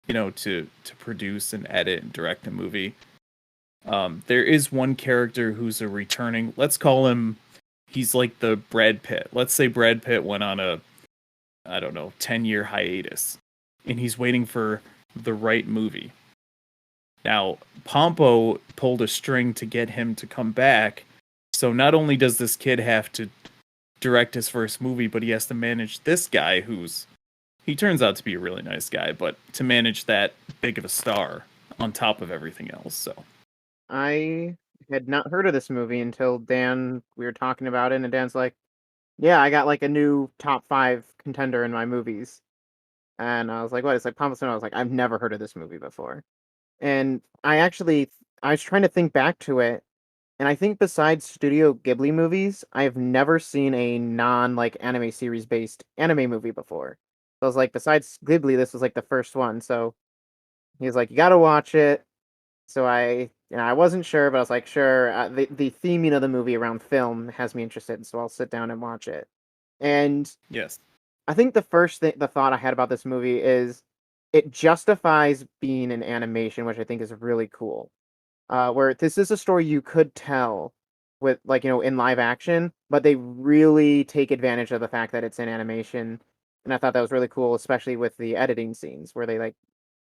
to produce and edit and direct a movie. There is one character who's a returning, let's call him, he's like the Brad Pitt. Let's say Brad Pitt went on a, I don't know, 10-year hiatus, and he's waiting for the right movie. Now, Pompo pulled a string to get him to come back, so not only does this kid have to direct his first movie, but he has to manage this guy he turns out to be a really nice guy, but to manage that big of a star on top of everything else. So I had not heard of this movie until we were talking about it, and Dan's like, yeah, I got like a new top 5 contender in my movies. And I was like, what? It's like Pompo. I was like, I've never heard of this movie before. And I was trying to think back to it, and I think besides Studio Ghibli movies, I've never seen a non like anime series based anime movie before. So I was like, besides Ghibli, this was like the first one. So he was like, you gotta watch it. So I wasn't sure, but I was like, sure. The theming of the movie around film has me interested, so I'll sit down and watch it. And yes, I think the thought I had about this movie is it justifies being an animation, which I think is really cool. Where this is a story you could tell with in live action, but they really take advantage of the fact that it's in animation, and I thought that was really cool, especially with the editing scenes where they like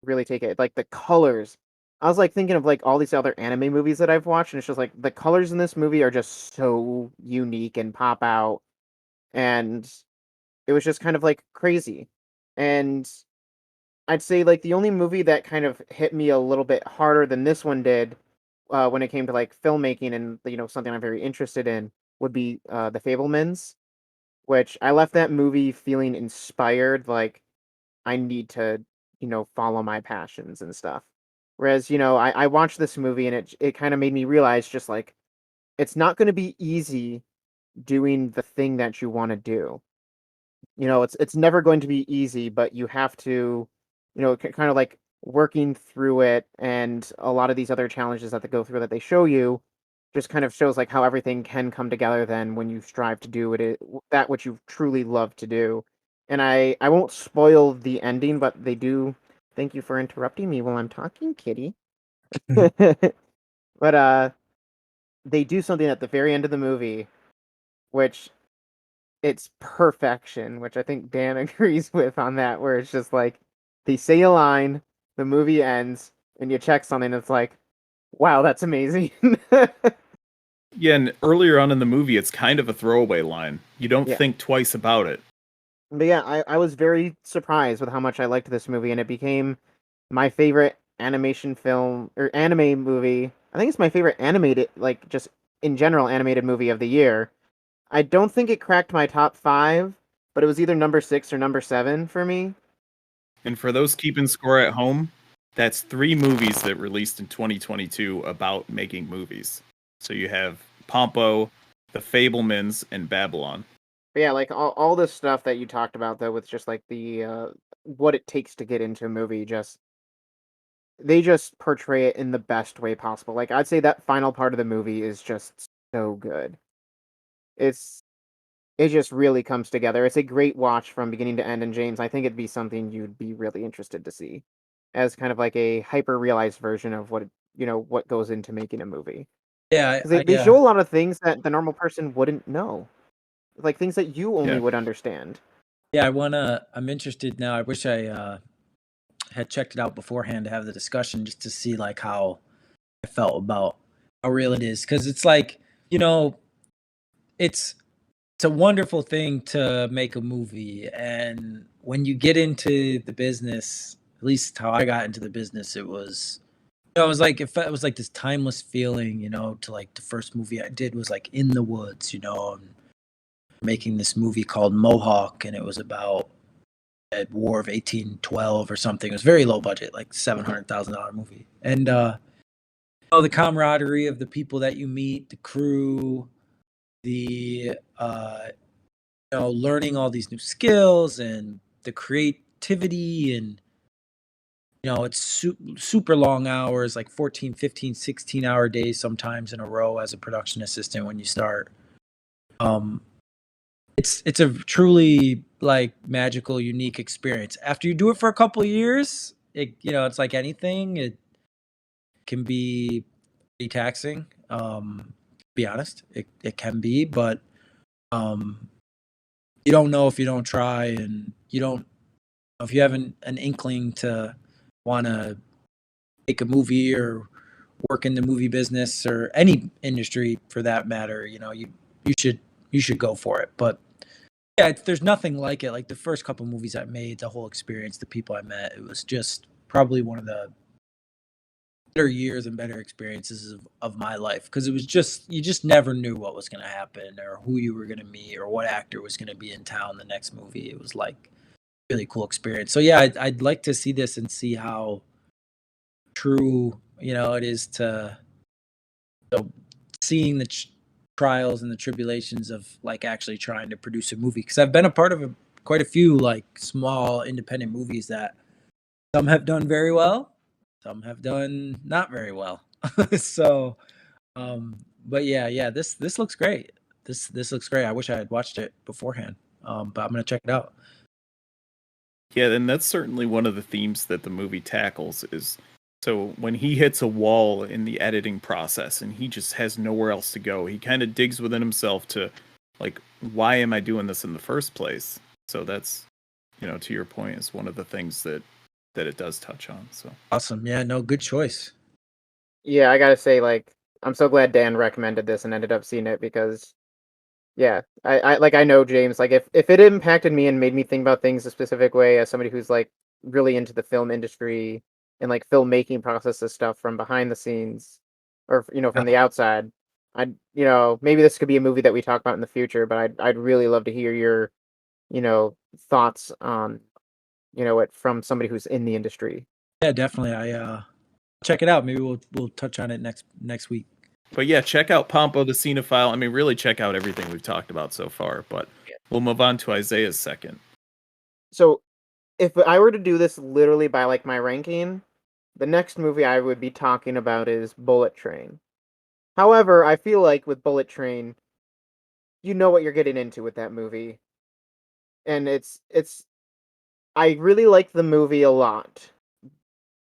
really take it, like the colors. I was like thinking of like all these other anime movies that I've watched, and it's just like the colors in this movie are just so unique and pop out, and it was just kind of like crazy. And I'd say like the only movie that kind of hit me a little bit harder than this one did, when it came to like filmmaking and something I'm very interested in, would be The Fabelmans, which I left that movie feeling inspired, like I need to follow my passions and stuff. Whereas I watched this movie and it kind of made me realize just like it's not going to be easy doing the thing that you want to do. It's never going to be easy, but you have to, kind of like working through it, and a lot of these other challenges that they go through that they show you just kind of shows like how everything can come together then when you strive to do that which you truly love to do. And I won't spoil the ending, but they do. Thank you for interrupting me while I'm talking, Kitty. But they do something at the very end of the movie, which it's perfection, which I think Dan agrees with on that, where it's just like they say a line, the movie ends, and you check something, it's like, wow, that's amazing. yeah, and earlier on in the movie, it's kind of a throwaway line. You don't Yeah. think twice about it. But yeah, I was very surprised with how much I liked this movie, and it became my favorite animation film or anime movie. I think it's my favorite animated, like just in general, animated movie of the year. I don't think it cracked my top 5, but it was either number 6 or number 7 for me. And for those keeping score at home, that's 3 movies that released in 2022 about making movies. So you have Pompo, The Fabelmans, and Babylon. But yeah, like all this stuff that you talked about though, with just like the what it takes to get into a movie, they just portray it in the best way possible. Like I'd say that final part of the movie is just so good. It just really comes together. It's a great watch from beginning to end, and James, I think it'd be something you'd be really interested to see as kind of like a hyper realized version of what goes into making a movie. Yeah, Because they show a lot of things that the normal person wouldn't know, like things that you only would understand. Yeah, I'm interested now. I wish I had checked it out beforehand to have the discussion just to see like how I felt about how real it is. Because it's like, it's a wonderful thing to make a movie. And when you get into the business, at least how I got into the business, it was, it was like, it was like this timeless feeling, to like the first movie I did was like In the Woods, and making this movie called Mohawk, and it was about a War of 1812 or something. It was very low budget, like $700,000 movie. And the camaraderie of the people that you meet, the crew, the learning all these new skills and the creativity, and it's super long hours, like 14, 15, 16-hour days sometimes in a row as a production assistant when you start. it's a truly like magical, unique experience. After you do it for a couple of years, it's like anything. It can be pretty taxing. To be honest, it can be, but um, you don't know if you don't try, and you don't if you have an inkling to want to make a movie or work in the movie business or any industry for that matter. You should you should go for it. But yeah, there's nothing like it. Like the first couple movies I made, the whole experience, the people I met, it was just probably one of the better years and better experiences of my life, because it was just you just never knew what was going to happen or who you were going to meet or what actor was going to be in town the next movie. It was like really cool experience. So yeah, I'd like to see this and see how true it is to seeing the trials and the tribulations of like actually trying to produce a movie, because I've been a part of quite a few like small independent movies that some have done very well, some have done not very well. So but yeah, this looks great. This looks great. I wish I had watched it beforehand, but I'm gonna check it out. Yeah, and that's certainly one of the themes that the movie tackles is so when he hits a wall in the editing process and he just has nowhere else to go, he kind of digs within himself to like, why am I doing this in the first place? So that's, to your point, is one of the things that it does touch on. So Awesome. Yeah, no, good choice. Yeah, I gotta say, like, I'm so glad Dan recommended this and ended up seeing it because, yeah, I know James. Like, if it impacted me and made me think about things a specific way as somebody who's like really into the film industry and like filmmaking process of stuff from behind the scenes, or from the outside, maybe this could be a movie that we talk about in the future. But I'd really love to hear your thoughts on it from somebody who's in the industry. Yeah, definitely. I check it out. Maybe we'll touch on it next week. But yeah, check out Pompo the Cinéphile. I mean, really check out everything we've talked about so far. But we'll move on to Isaiah's second. So, if I were to do this literally by like my ranking, the next movie I would be talking about is Bullet Train. However, I feel like with Bullet Train, you know what you're getting into with that movie. And it's I really like the movie a lot,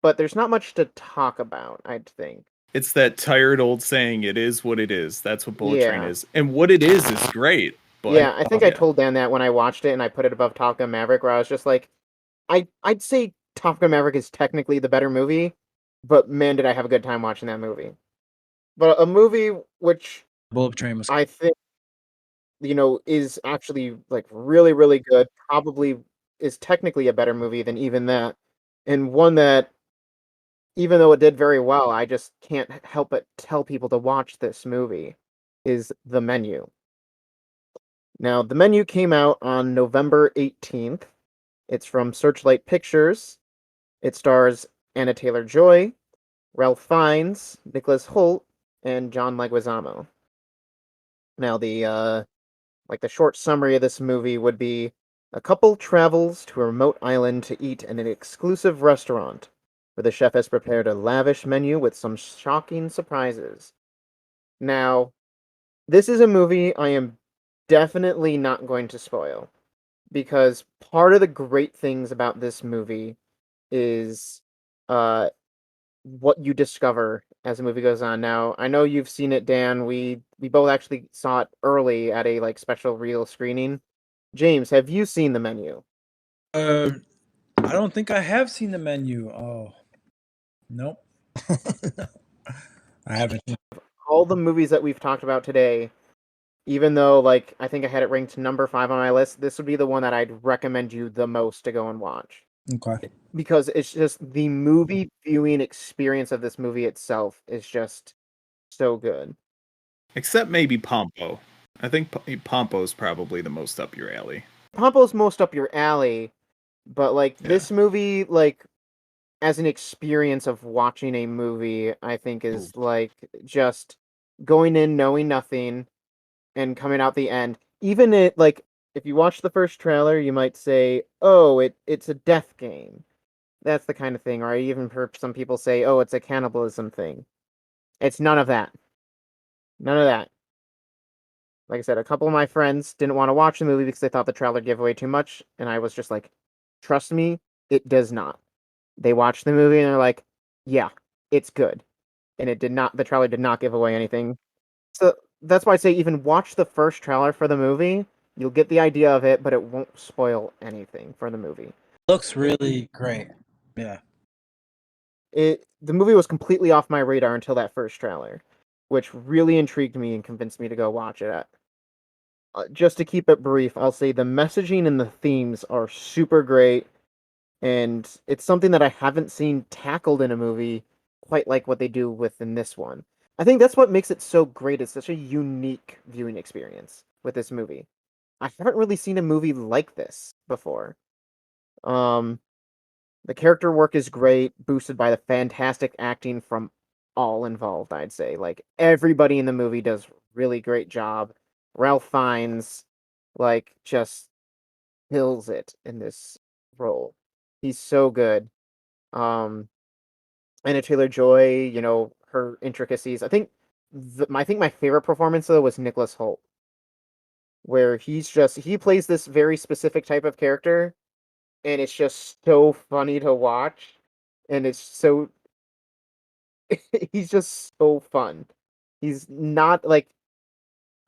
but there's not much to talk about, I'd think. It's that tired old saying, it is what it is. That's what Bullet Train Yeah. is. And what it is great. But Yeah, I think I told Dan that when I watched it and I put it above Top Gun Maverick, where I was just like, I'd say Top Gun Maverick is technically the better movie, but man, did I have a good time watching that movie. But a movie which Bullet Train was I think is actually like really, really good, probably is technically a better movie than even that, and one that, even though it did very well, I just can't help but tell people to watch this movie, is The Menu. Now, The Menu came out on November 18th. It's from Searchlight Pictures. It stars Anna Taylor-Joy, Ralph Fiennes, Nicholas Hoult, and John Leguizamo. Now, the short summary of this movie would be: a couple travels to a remote island to eat in an exclusive restaurant, where the chef has prepared a lavish menu with some shocking surprises. Now, this is a movie I am definitely not going to spoil, because part of the great things about this movie is uh what you discover as the movie goes on. Now, I know you've seen it, Dan. We both actually saw it early at a like special reel screening. James, have you seen The Menu? I don't think I have seen The Menu. Oh, nope. I haven't. All the movies that we've talked about today, even though like I think I had it ranked number 5 on my list, this would be the one that I'd recommend you the most to go and watch. Okay. Because it's just the movie viewing experience of this movie itself is just so good. except maybe Pompo. I think Pompo is probably the most up your alley. Pompo's most up your alley, but like this movie, like as an experience of watching a movie, I think is like just going in knowing nothing and coming out the end. Even it like if you watch the first trailer, you might say, "Oh, it's a death game." That's the kind of thing. Or I even heard some people say, "Oh, it's a cannibalism thing." It's none of that. None of that. like I said, a couple of my friends didn't want to watch the movie because they thought the trailer gave away too much, and I was just like, trust me, it does not. They watched the movie and they're like, yeah, it's good. And it did not, the trailer did not give away anything. So that's why I say even watch the first trailer for the movie. You'll get the idea of it, but it won't spoil anything for the movie. Looks really great. Yeah. The movie was completely off my radar until that first trailer, which really intrigued me and convinced me to go watch it. Just to keep it brief, I'll say the messaging and the themes are super great, and it's something that I haven't seen tackled in a movie quite like what they do within this one. I think that's what makes it so great. It's such a unique viewing experience with this movie. I haven't really seen a movie like this before. The character work is great, boosted by the fantastic acting from all involved, I'd say. Like, everybody in the movie does really great job. Ralph Fiennes, like, just kills it in this role. He's so good. Anna Taylor-Joy, you know, her intricacies. I think my favorite performance, though, was Nicholas Hoult, where he plays this very specific type of character, and it's just so funny to watch, and it's so he's just so fun. He's not like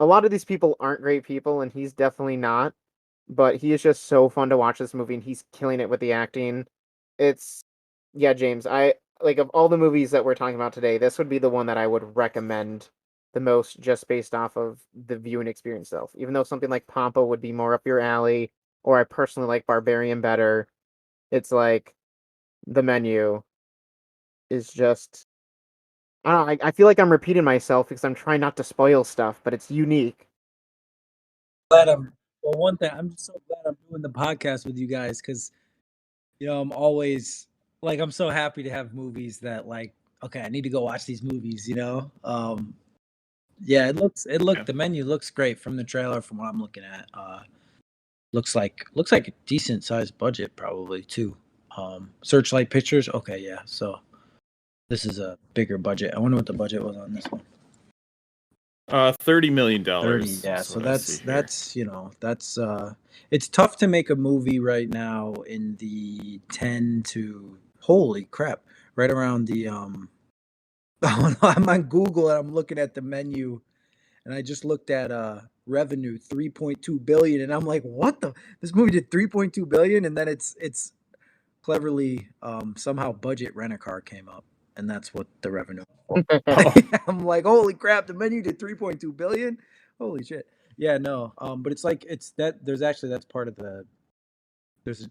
a lot of these people aren't great people, and he's definitely not, but he is just so fun to watch this movie, and he's killing it with the acting. It's yeah, James, I like of all the movies that we're talking about today, this would be the one that I would recommend the most just based off of the viewing experience itself. Even though something like Pompo would be more up your alley, or I personally like Barbarian better, it's like the menu is just I don't know, I feel like I'm repeating myself because I'm trying not to spoil stuff, but it's unique. Glad I'm well. One thing, I'm so glad I'm doing the podcast with you guys because I'm always like I'm so happy to have movies that like okay, I need to go watch these movies. Yeah, Yeah. the menu looks great from the trailer from what I'm looking at. Looks like a decent sized budget probably too. Searchlight Pictures. Okay, yeah. So this is a bigger budget. I wonder what the budget was on this one. $30 million. 30, yeah. So that's it's tough to make a movie right now in the 10 to holy crap, right around the I'm on Google and I'm looking at the menu and I just looked at revenue 3.2 billion and I'm like, what the this movie did 3.2 billion and then it's cleverly somehow budget rent-a-car came up and that's what the revenue was. Oh, I'm like, holy crap, the menu did 3.2 billion. Holy shit. Yeah, no. But it's like it's that there's actually that's part of the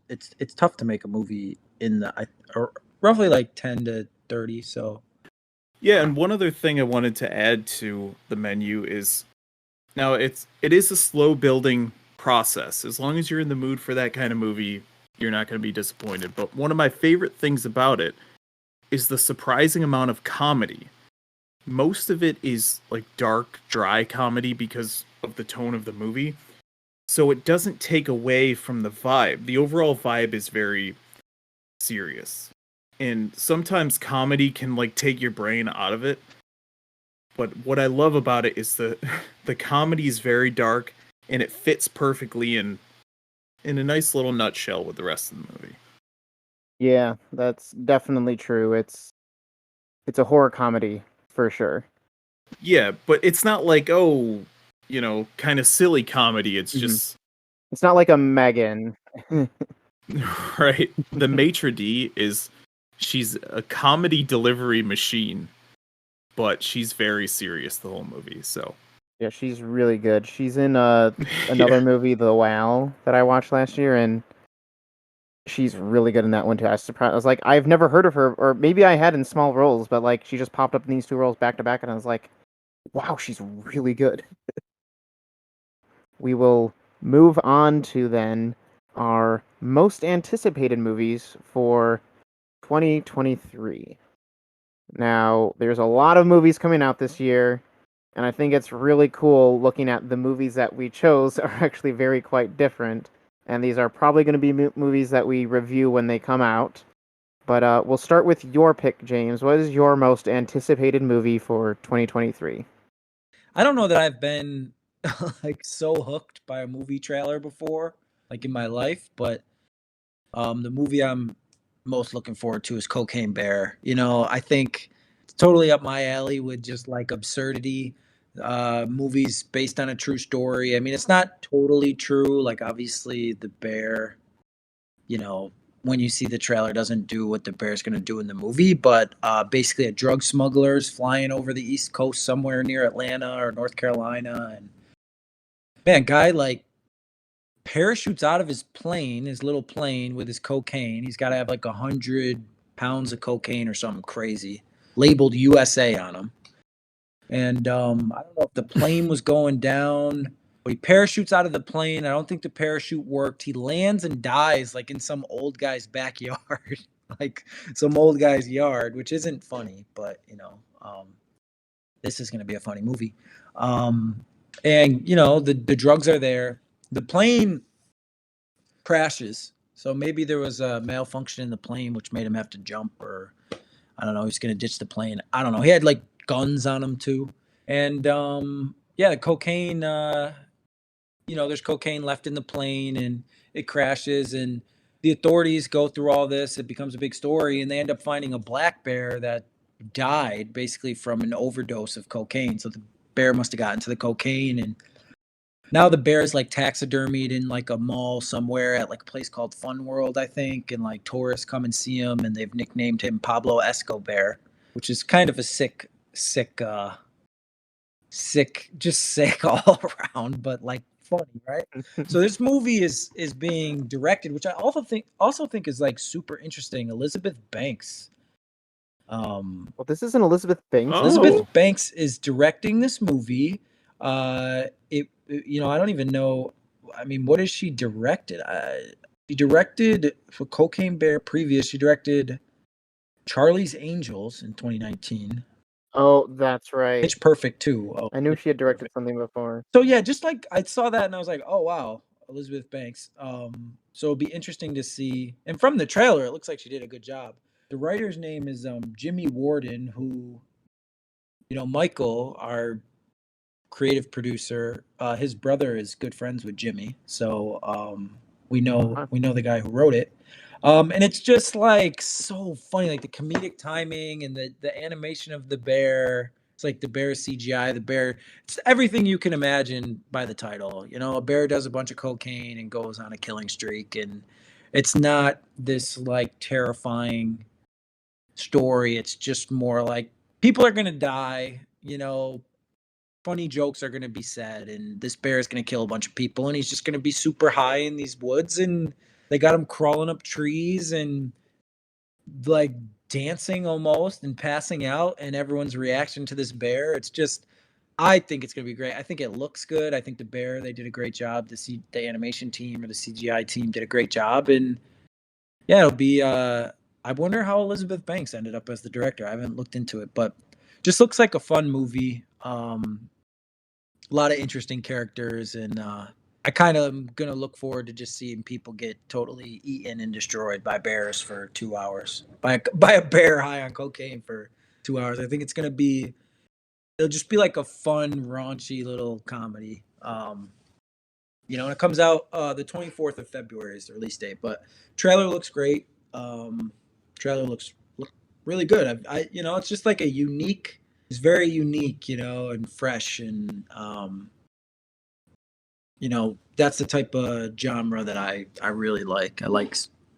it's tough to make a movie in the or roughly like 10 to 30. So yeah, and one other thing I wanted to add to the menu is now it is a slow building process. As long as you're in the mood for that kind of movie, you're not going to be disappointed. But one of my favorite things about it is the surprising amount of comedy. Most of it is like dark, dry comedy because of the tone of the movie. So it doesn't take away from the vibe. The overall vibe is very serious. And sometimes comedy can like take your brain out of it. But what I love about it is the comedy is very dark and it fits perfectly in a nice little nutshell with the rest of the movie. Yeah, that's definitely true. It's a horror comedy for sure. Yeah, but it's not like, kind of silly comedy. It's just It's not like a Megan. right. The maitre d' she's a comedy delivery machine, but she's very serious the whole movie. So Yeah, she's really good. She's in another movie, The Wow, that I watched last year, and she's really good in that one too. I was like, I've never heard of her, or maybe I had in small roles, but like she just popped up in these two roles back to back, and I was like, wow, she's really good. We will move on to then our most anticipated movies for 2023. Now, there's a lot of movies coming out this year, and I think it's really cool looking at the movies that we chose are actually very quite different, and these are probably going to be movies that we review when they come out. But we'll start with your pick, James. What is your most anticipated movie for 2023? I don't know that I've been like so hooked by a movie trailer before, like in my life. But the movie I'm most looking forward to is Cocaine Bear. I think it's totally up my alley with just like absurdity. Movies based on a true story. I mean, it's not totally true. Like obviously the bear, you know, when you see the trailer, doesn't do what the bear's going to do in the movie. But basically, a drug smuggler is flying over the East Coast somewhere near Atlanta or North Carolina, and man, guy like parachutes out of his plane, his little plane with his cocaine. He's got to have like 100 pounds of cocaine or something crazy, labeled USA on him. And I don't know if the plane was going down, but he parachutes out of the plane. I don't think the parachute worked. He lands and dies like in some old guy's backyard, like some old guy's yard, which isn't funny, but this is going to be a funny movie. And the drugs are there. The plane crashes, so maybe there was a malfunction in the plane which made him have to jump, or I don't know, he's going to ditch the plane. I don't know. He had like guns on him too. And the cocaine, there's cocaine left in the plane and it crashes, and the authorities go through all this. It becomes a big story, and they end up finding a black bear that died basically from an overdose of cocaine. So the bear must have gotten to the cocaine, and now the bear is like taxidermied in like a mall somewhere at like a place called Fun World, I think, and like tourists come and see him, and they've nicknamed him Pablo Escobar, which is kind of a sick, just sick all around, but like funny, right? So this movie is being directed, which I also think is like super interesting. Elizabeth Banks. Well, this isn't Elizabeth Banks. Elizabeth Banks is directing this movie. I don't even know. I mean, what has she directed? She directed for Cocaine Bear previous. She directed Charlie's Angels in 2019. Oh, that's right. Pitch Perfect too. Oh, I knew she had directed something before. So yeah, just like I saw that and I was like, oh wow, Elizabeth Banks. So it'll be interesting to see. And from the trailer, it looks like she did a good job. The writer's name is Jimmy Warden, who, Michael, our creative producer, his brother is good friends with Jimmy, so we know the guy who wrote it. And it's just like so funny, like the comedic timing and the animation of the bear. It's like the bear CGI, the bear, it's everything you can imagine by the title. A bear does a bunch of cocaine and goes on a killing streak, and it's not this like terrifying story. It's just more like people are gonna die, funny jokes are going to be said, and this bear is going to kill a bunch of people, and he's just going to be super high in these woods, and they got him crawling up trees and like dancing almost and passing out, and everyone's reaction to this bear. It's just, I think it's going to be great. I think it looks good. I think the bear, they did a great job. The animation team or the CGI team did a great job, and yeah, it'll be I wonder how Elizabeth Banks ended up as the director. I haven't looked into it, but just looks like a fun movie. A lot of interesting characters, and I kind of am gonna look forward to just seeing people get totally eaten and destroyed by bears for 2 hours, by a bear high on cocaine for 2 hours. I think it'll just be like a fun, raunchy little comedy. And it comes out the 24th of February is the release date, but trailer looks great. Trailer looks really good. It's just like it's very unique, and fresh, and that's the type of genre that I really like. I like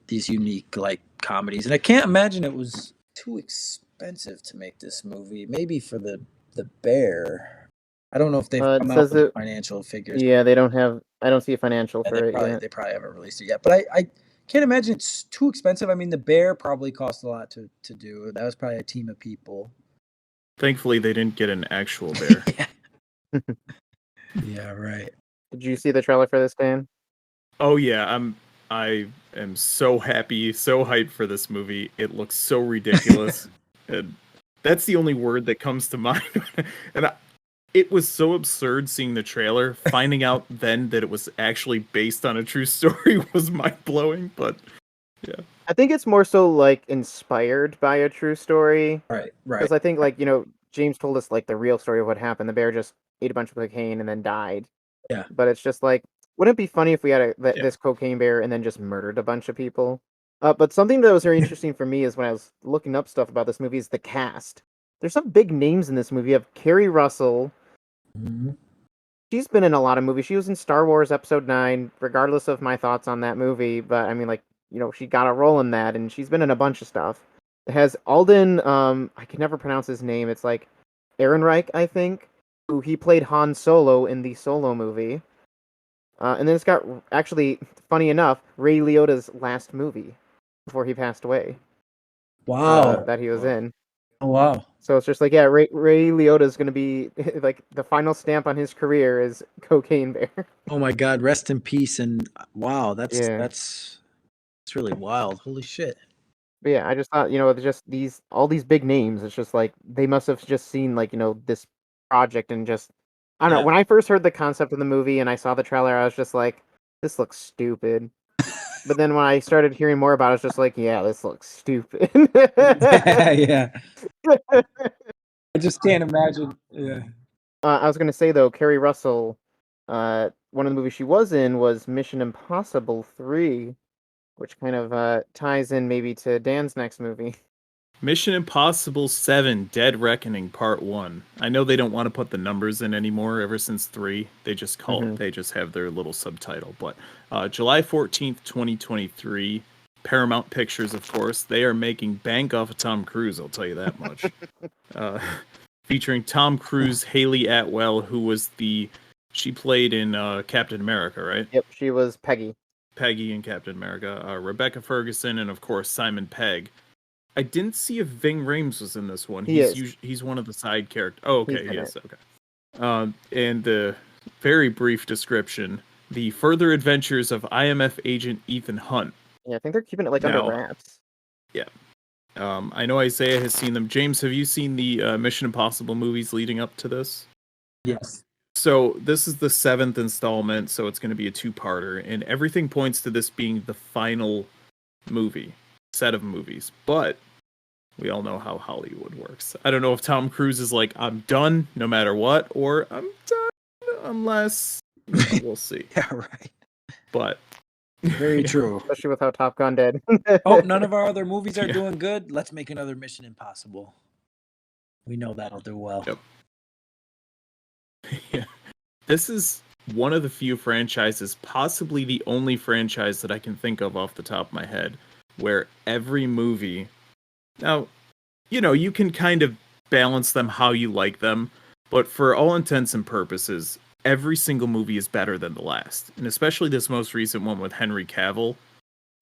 these unique like comedies, and I can't imagine it was too expensive to make this movie. Maybe for the bear. I don't know if they've come out with financial figures. Yeah, they don't have. I don't see a financial for it yet. They probably haven't released it yet, but I can't imagine it's too expensive. I mean, the bear probably cost a lot to do. That was probably a team of people. Thankfully, they didn't get an actual bear. Yeah, right. Did you see the trailer for this, Dan? Oh yeah, I am so happy, so hyped for this movie. It looks so ridiculous. And that's the only word that comes to mind. And it was so absurd seeing the trailer. Finding out then that it was actually based on a true story was mind-blowing, but yeah. I think it's more so like inspired by a true story. Right. Because I think James told us like the real story of what happened. The bear just ate a bunch of cocaine and then died. Yeah. But it's just like, wouldn't it be funny if we had Yeah. this cocaine bear and then just murdered a bunch of people? But something that was very interesting for me is when I was looking up stuff about this movie is the cast. There's some big names in this movie. You have Kerry Russell. Mhm. She's been in a lot of movies. She was in Star Wars Episode 9, regardless of my thoughts on that movie. But I mean, like, you know, she got a role in that, and she's been in a bunch of stuff. It has Alden, I can never pronounce his name. It's like Ehrenreich, I think, who he played Han Solo in the Solo movie. And then it's got, actually, funny enough, Ray Liotta's last movie before he passed away. Wow. That he was in. Oh, wow. So it's just like, yeah, Ray Liotta's going to be, like, the final stamp on his career is Cocaine Bear. Oh my God. Rest in peace. And wow, Yeah. that's really wild. Holy shit. But yeah, I just thought, you know, just all these big names, it's just like, they must have just seen, like, you know, this project and just, I don't know, Yeah. when I first heard the concept of the movie and I saw the trailer, I was just like, this looks stupid. But then when I started hearing more about it, it's just like, yeah, this looks stupid. Yeah. I just can't imagine. Yeah. I was gonna say though, Kerry Russell, one of the movies she was in was Mission Impossible 3, which kind of ties in maybe to Dan's next movie. Mission Impossible 7 Dead Reckoning Part 1. I know they don't want to put the numbers in anymore ever since 3. They just call it, they just have their little subtitle. But July 14th, 2023, Paramount Pictures, of course, they are making bank off of Tom Cruise, I'll tell you that much. Featuring Tom Cruise, Haley Atwell, who was she played in Captain America, right? Yep, she was Peggy. Peggy in Captain America. Rebecca Ferguson, and of course Simon Pegg. I didn't see if Ving Rhames was in this one. He's one of the side characters. Oh, okay, he is. Okay. And the very brief description: the further adventures of IMF agent Ethan Hunt. Yeah, I think they're keeping it like under wraps. Yeah. I know Isaiah has seen them. James, have you seen the Mission Impossible movies leading up to this? Yes. So this is the 7th installment, so it's going to be a 2-parter, and everything points to this being the final set of movies. But we all know how Hollywood works. I don't know if Tom Cruise is like, I'm done no matter what, or I'm done unless, we'll see. Yeah, right. But very true. Especially with how Top Gun did. Oh, none of our other movies are doing good. Let's make another Mission Impossible. We know that'll do well. Yep. Yeah. This is one of the few franchises, possibly the only franchise that I can think of off the top of my head, where every movie, now, you know, you can kind of balance them how you like them, but for all intents and purposes, every single movie is better than the last. And especially this most recent one with Henry Cavill.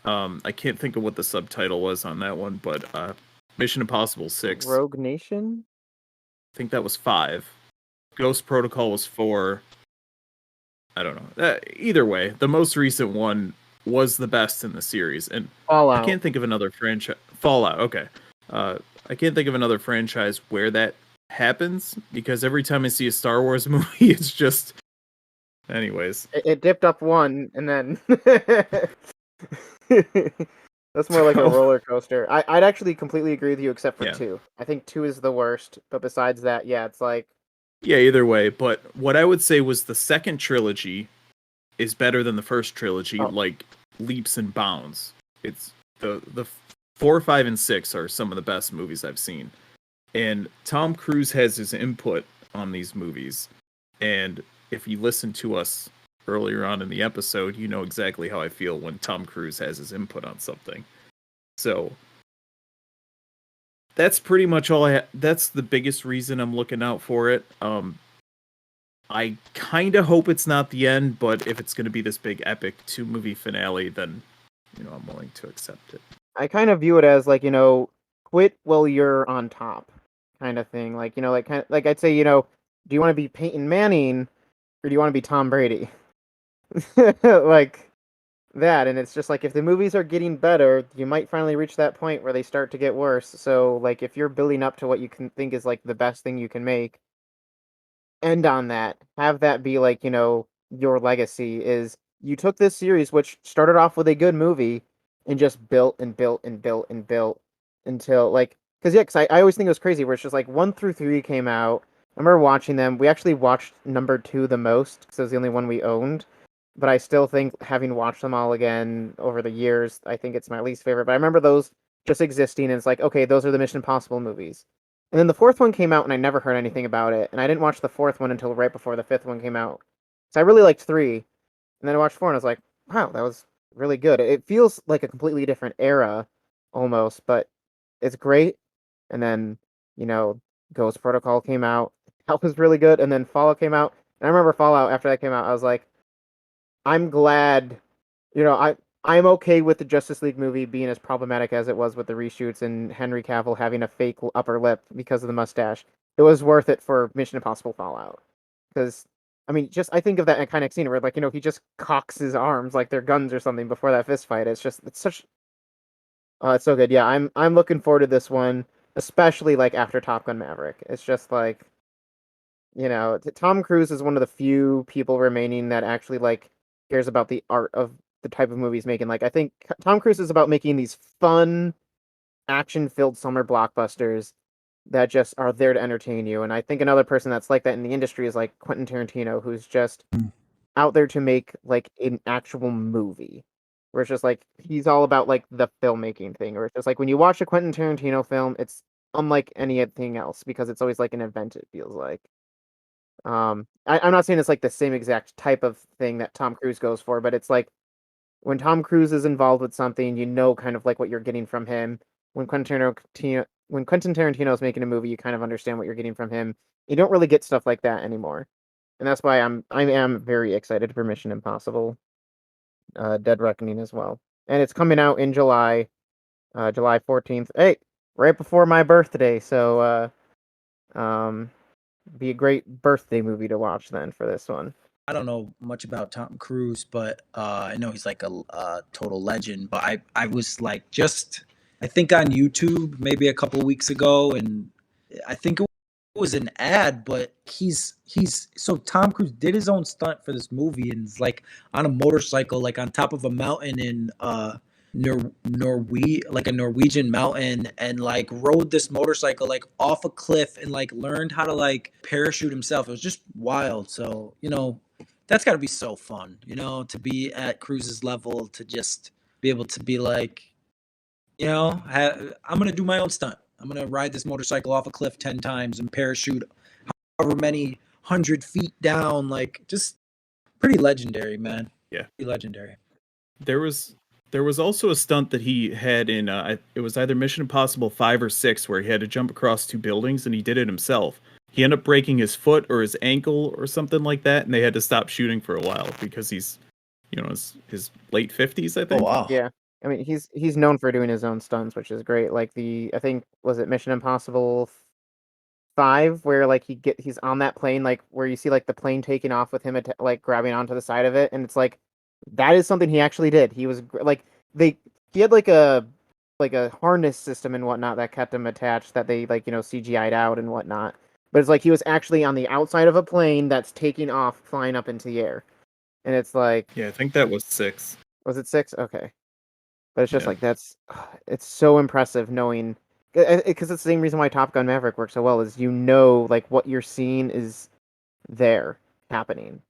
I can't think of what the subtitle was on that one, but Mission Impossible 6. Rogue Nation? I think that was 5. Ghost Protocol was 4. I don't know. Either way, the most recent one was the best in the series. And Fallout. I can't think of another franchise. Fallout, okay. I can't think of another franchise where that happens, because every time I see a Star Wars movie, it's just... Anyways. It dipped up one, and then... That's more like a roller coaster. I'd actually completely agree with you, except for 2. I think 2 is the worst, but besides that, yeah, it's like... Yeah, either way, but what I would say was the second trilogy is better than the first trilogy, like leaps and bounds. It's the 4, 5, and 6 are some of the best movies I've seen. And Tom Cruise has his input on these movies. And if you listen to us earlier on in the episode, you know exactly how I feel when Tom Cruise has his input on something. So that's pretty much all that's the biggest reason I'm looking out for it. I kind of hope it's not the end, but if it's going to be this big epic 2-movie finale, then, you know, I'm willing to accept it. I kind of view it as like, you know, quit while you're on top kind of thing. Like, you know, like I'd say, you know, do you want to be Peyton Manning or do you want to be Tom Brady? Like that. And it's just like, if the movies are getting better, you might finally reach that point where they start to get worse. So like, if you're building up to what you can think is like the best thing you can make, end on that. Have that be like, you know, your legacy is you took this series, which started off with a good movie, and just built and built and built and built until, like, because I always think it was crazy where it's just like 1 through 3 came out. I remember watching them. We actually watched number 2 the most because it was the only one we owned. But I still think, having watched them all again over the years, I think it's my least favorite. But I remember those just existing, and it's like, okay, those are the Mission Impossible movies. And then the 4th one came out, and I never heard anything about it. And I didn't watch the 4th one until right before the 5th one came out. So I really liked 3. And then I watched 4, and I was like, wow, that was really good. It feels like a completely different era, almost, but it's great. And then, Ghost Protocol came out. That was really good. And then Fallout came out. And I remember Fallout, after that came out, I was like, I'm glad, I'm okay with the Justice League movie being as problematic as it was with the reshoots and Henry Cavill having a fake upper lip because of the mustache. It was worth it for Mission Impossible Fallout. Because, I mean, I think of that kind of scene where, like, he just cocks his arms like they're guns or something before that fist fight. It's so good. Yeah, I'm looking forward to this one, especially, like, after Top Gun Maverick. It's just, like, Tom Cruise is one of the few people remaining that actually, like, cares about the art of the type of movies making. Like, I think Tom Cruise is about making these fun, action-filled summer blockbusters that just are there to entertain you. And I think another person that's like that in the industry is like Quentin Tarantino, who's just out there to make like an actual movie. Where it's just like he's all about like the filmmaking thing. Or it's just like when you watch a Quentin Tarantino film, it's unlike anything else because it's always like an event, it feels like. I'm not saying it's like the same exact type of thing that Tom Cruise goes for, but it's like when Tom Cruise is involved with something, kind of like what you're getting from him. When Quentin Tarantino is making a movie, you kind of understand what you're getting from him. You don't really get stuff like that anymore, and that's why I am very excited for Mission Impossible, Dead Reckoning as well, and it's coming out in July, July 14th. Hey, right before my birthday, so be a great birthday movie to watch then for this one. I don't know much about Tom Cruise, but I know he's like a total legend. But I was like I think on YouTube maybe a couple weeks ago, and I think it was an ad, but so Tom Cruise did his own stunt for this movie and is like on a motorcycle, like on top of a mountain in like a Norwegian mountain, and like rode this motorcycle like off a cliff and like learned how to like parachute himself. It was just wild. So that's got to be so fun, to be at Cruise's level, to just be able to be like, I'm gonna do my own stunt. I'm gonna ride this motorcycle off a cliff 10 times and parachute however many 100 feet down. Like, just pretty legendary, man. Yeah, pretty legendary. There was also a stunt that he had in it was either Mission Impossible 5 or 6 where he had to jump across 2 buildings, and he did it himself. He ended up breaking his foot or his ankle or something like that, and they had to stop shooting for a while because he's his late 50s, I think. Oh, wow. Yeah. I mean, he's known for doing his own stunts, which is great. Like I think, was it Mission Impossible 5 where like he's on that plane, like where you see like the plane taking off with him like grabbing onto the side of it, and it's like that is something he actually did. He was like he had like a harness system and whatnot that kept him attached that they like CGI'd out and whatnot. But it's like he was actually on the outside of a plane that's taking off, flying up into the air, and it's like, yeah, I think that was 6. Was it 6? Okay. But it's just like it's so impressive knowing, because it's the same reason why Top Gun Maverick works so well, is like what you're seeing is there happening.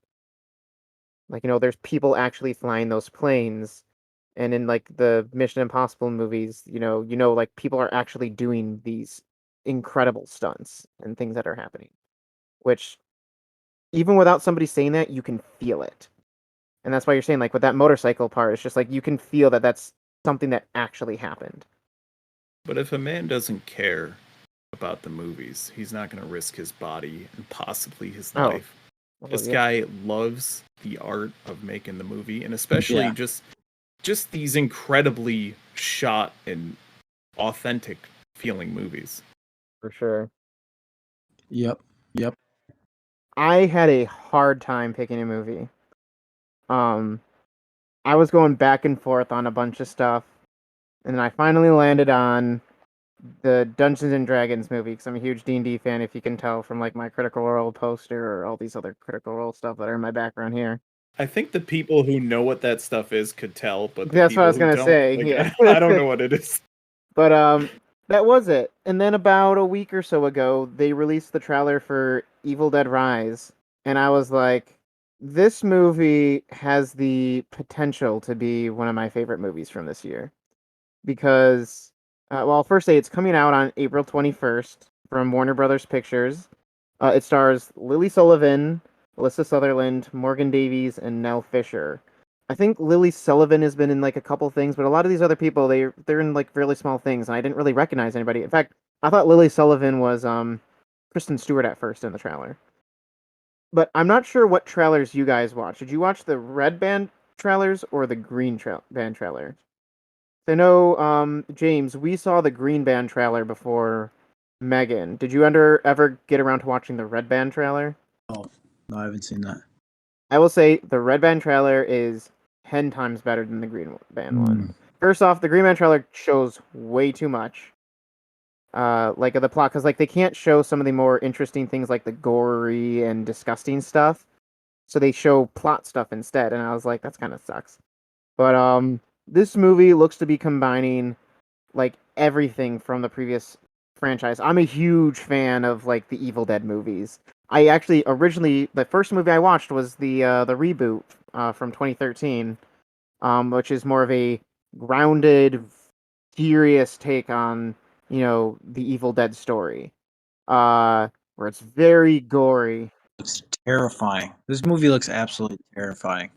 Like there's people actually flying those planes, and in like the Mission Impossible movies, like people are actually doing these incredible stunts and things that are happening, which even without somebody saying that, you can feel it. And that's why you're saying, like, with that motorcycle part, it's just like you can feel that that's something that actually happened. But if a man doesn't care about the movies, he's not going to risk his body and possibly his life. Well, this guy loves the art of making the movie, and especially just these incredibly shot and authentic feeling movies. For sure. Yep. I had a hard time picking a movie. I was going back and forth on a bunch of stuff, and then I finally landed on the Dungeons and Dragons movie, because I'm a huge D&D fan, if you can tell from like my Critical Role poster or all these other Critical Role stuff that are in my background here. I think the people who know what that stuff is could tell, but that's what I was gonna say. like, yeah, I don't know what it is. But That was it. And then about a week or so ago, they released the trailer for Evil Dead Rise, and I was like, this movie has the potential to be one of my favorite movies from this year. Because, well, first say it's coming out on April 21st from Warner Brothers Pictures. It stars Lily Sullivan, Alyssa Sutherland, Morgan Davies, and Nell Fisher. I think Lily Sullivan has been in like a couple things, but a lot of these other people they're in like really small things, and I didn't really recognize anybody. In fact, I thought Lily Sullivan was Kristen Stewart at first in the trailer. But I'm not sure what trailers you guys watched. Did you watch the red band trailers or the band trailer? I know, James, we saw the green band trailer before Megan. Did you ever get around to watching the red band trailer? Oh, no, I haven't seen that. I will say the red band trailer is 10 times better than the green band one. First off, the green band trailer shows way too much. Like of the plot, because like they can't show some of the more interesting things like the gory and disgusting stuff, so they show plot stuff instead. And I was like, that's kind of sucks. But this movie looks to be combining like everything from the previous franchise. I'm a huge fan of like the Evil Dead movies. I actually originally the first movie I watched was the reboot from 2013, which is more of a grounded, serious take on the Evil Dead story, where it's very gory. Looks terrifying. This movie looks absolutely terrifying.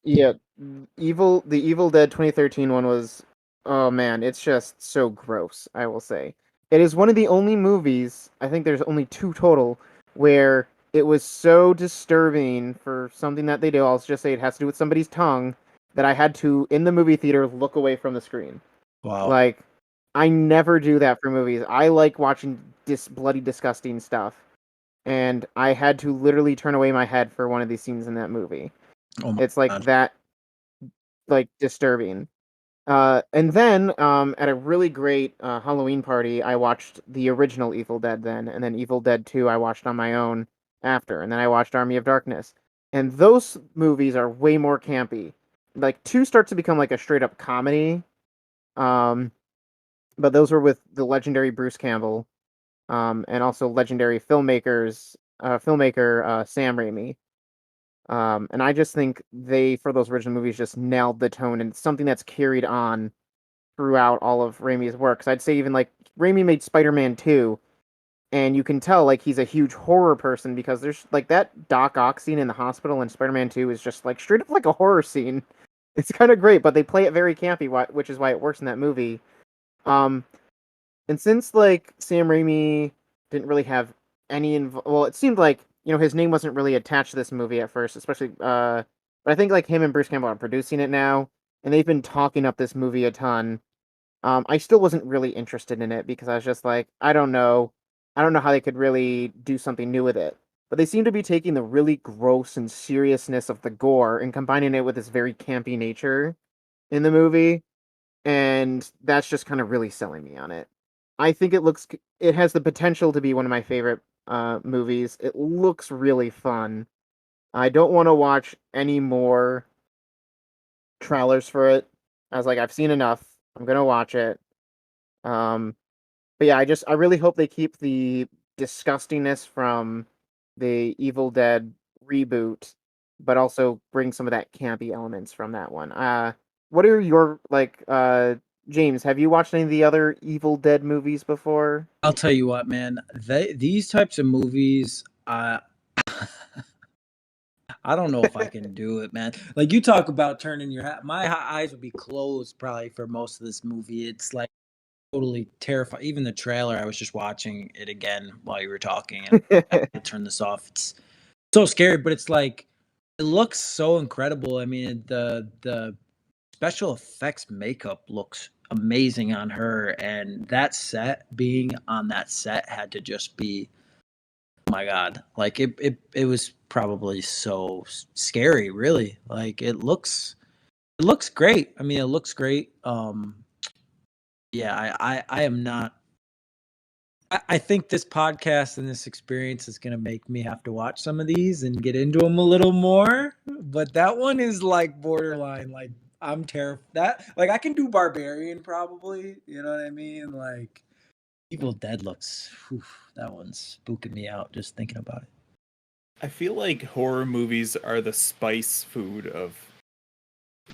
Yeah, the Evil Dead 2013 one was, oh man, it's just so gross, I will say. It is one of the only movies, I think there's only 2 total, where it was so disturbing for something that they do, I'll just say it has to do with somebody's tongue, that I had to, in the movie theater, look away from the screen. Wow. Like, I never do that for movies. I like watching bloody, disgusting stuff. And I had to literally turn away my head for one of these scenes in that movie. Oh my It's like God. that, like, disturbing. And then, at a really great Halloween party, I watched the original Evil Dead then, and then Evil Dead 2 I watched on my own after, and then I watched Army of Darkness. And those movies are way more campy. Like, 2 starts to become like a straight-up comedy, but those were with the legendary Bruce Campbell, and also legendary filmmaker Sam Raimi. And I just think they, for those original movies, just nailed the tone, and it's something that's carried on throughout all of Raimi's works. I'd say even like Raimi made Spider-Man 2, and you can tell like he's a huge horror person because there's like that Doc Ock scene in the hospital in Spider-Man 2 is just like straight up like a horror scene. It's kind of great, but they play it very campy, which is why it works in that movie. And since like Sam Raimi didn't really have any well, it seemed like his name wasn't really attached to this movie at first, especially but I think like him and Bruce Campbell are producing it now, and they've been talking up this movie a ton. I still wasn't really interested in it because I was just like, I don't know how they could really do something new with it. But they seem to be taking the really gross and seriousness of the gore and combining it with this very campy nature in the movie, and that's just kind of really selling me on it. I think it has the potential to be one of my favorite movies. It looks really fun. I don't want to watch any more trailers for it. I was like, I've seen enough. I'm gonna watch it. But yeah, I really hope they keep the disgustingness from the Evil Dead reboot, but also bring some of that campy elements from that one. What are your James, have you watched any of the other Evil Dead movies before? I'll tell you what, man. These types of movies, I don't know if I can do it, man. Like you talk about turning your hat, my eyes would be closed probably for most of this movie. It's like totally terrifying. Even the trailer, I was just watching it again while you were talking, and I had to turn this off. It's so scary, but it's like it looks so incredible. I mean, the special effects makeup looks amazing on her, and that set, being on that set, had to just be, oh my God, like it was probably so scary, really. Like it looks great. I mean, it looks great. Yeah, I am not. I think this podcast and this experience is going to make me have to watch some of these and get into them a little more. But that one is like borderline. Like I'm terrified. That like I can do Barbarian probably. You know what I mean? Like Evil Dead looks. That one's spooking me out just thinking about it. I feel like horror movies are the spice food of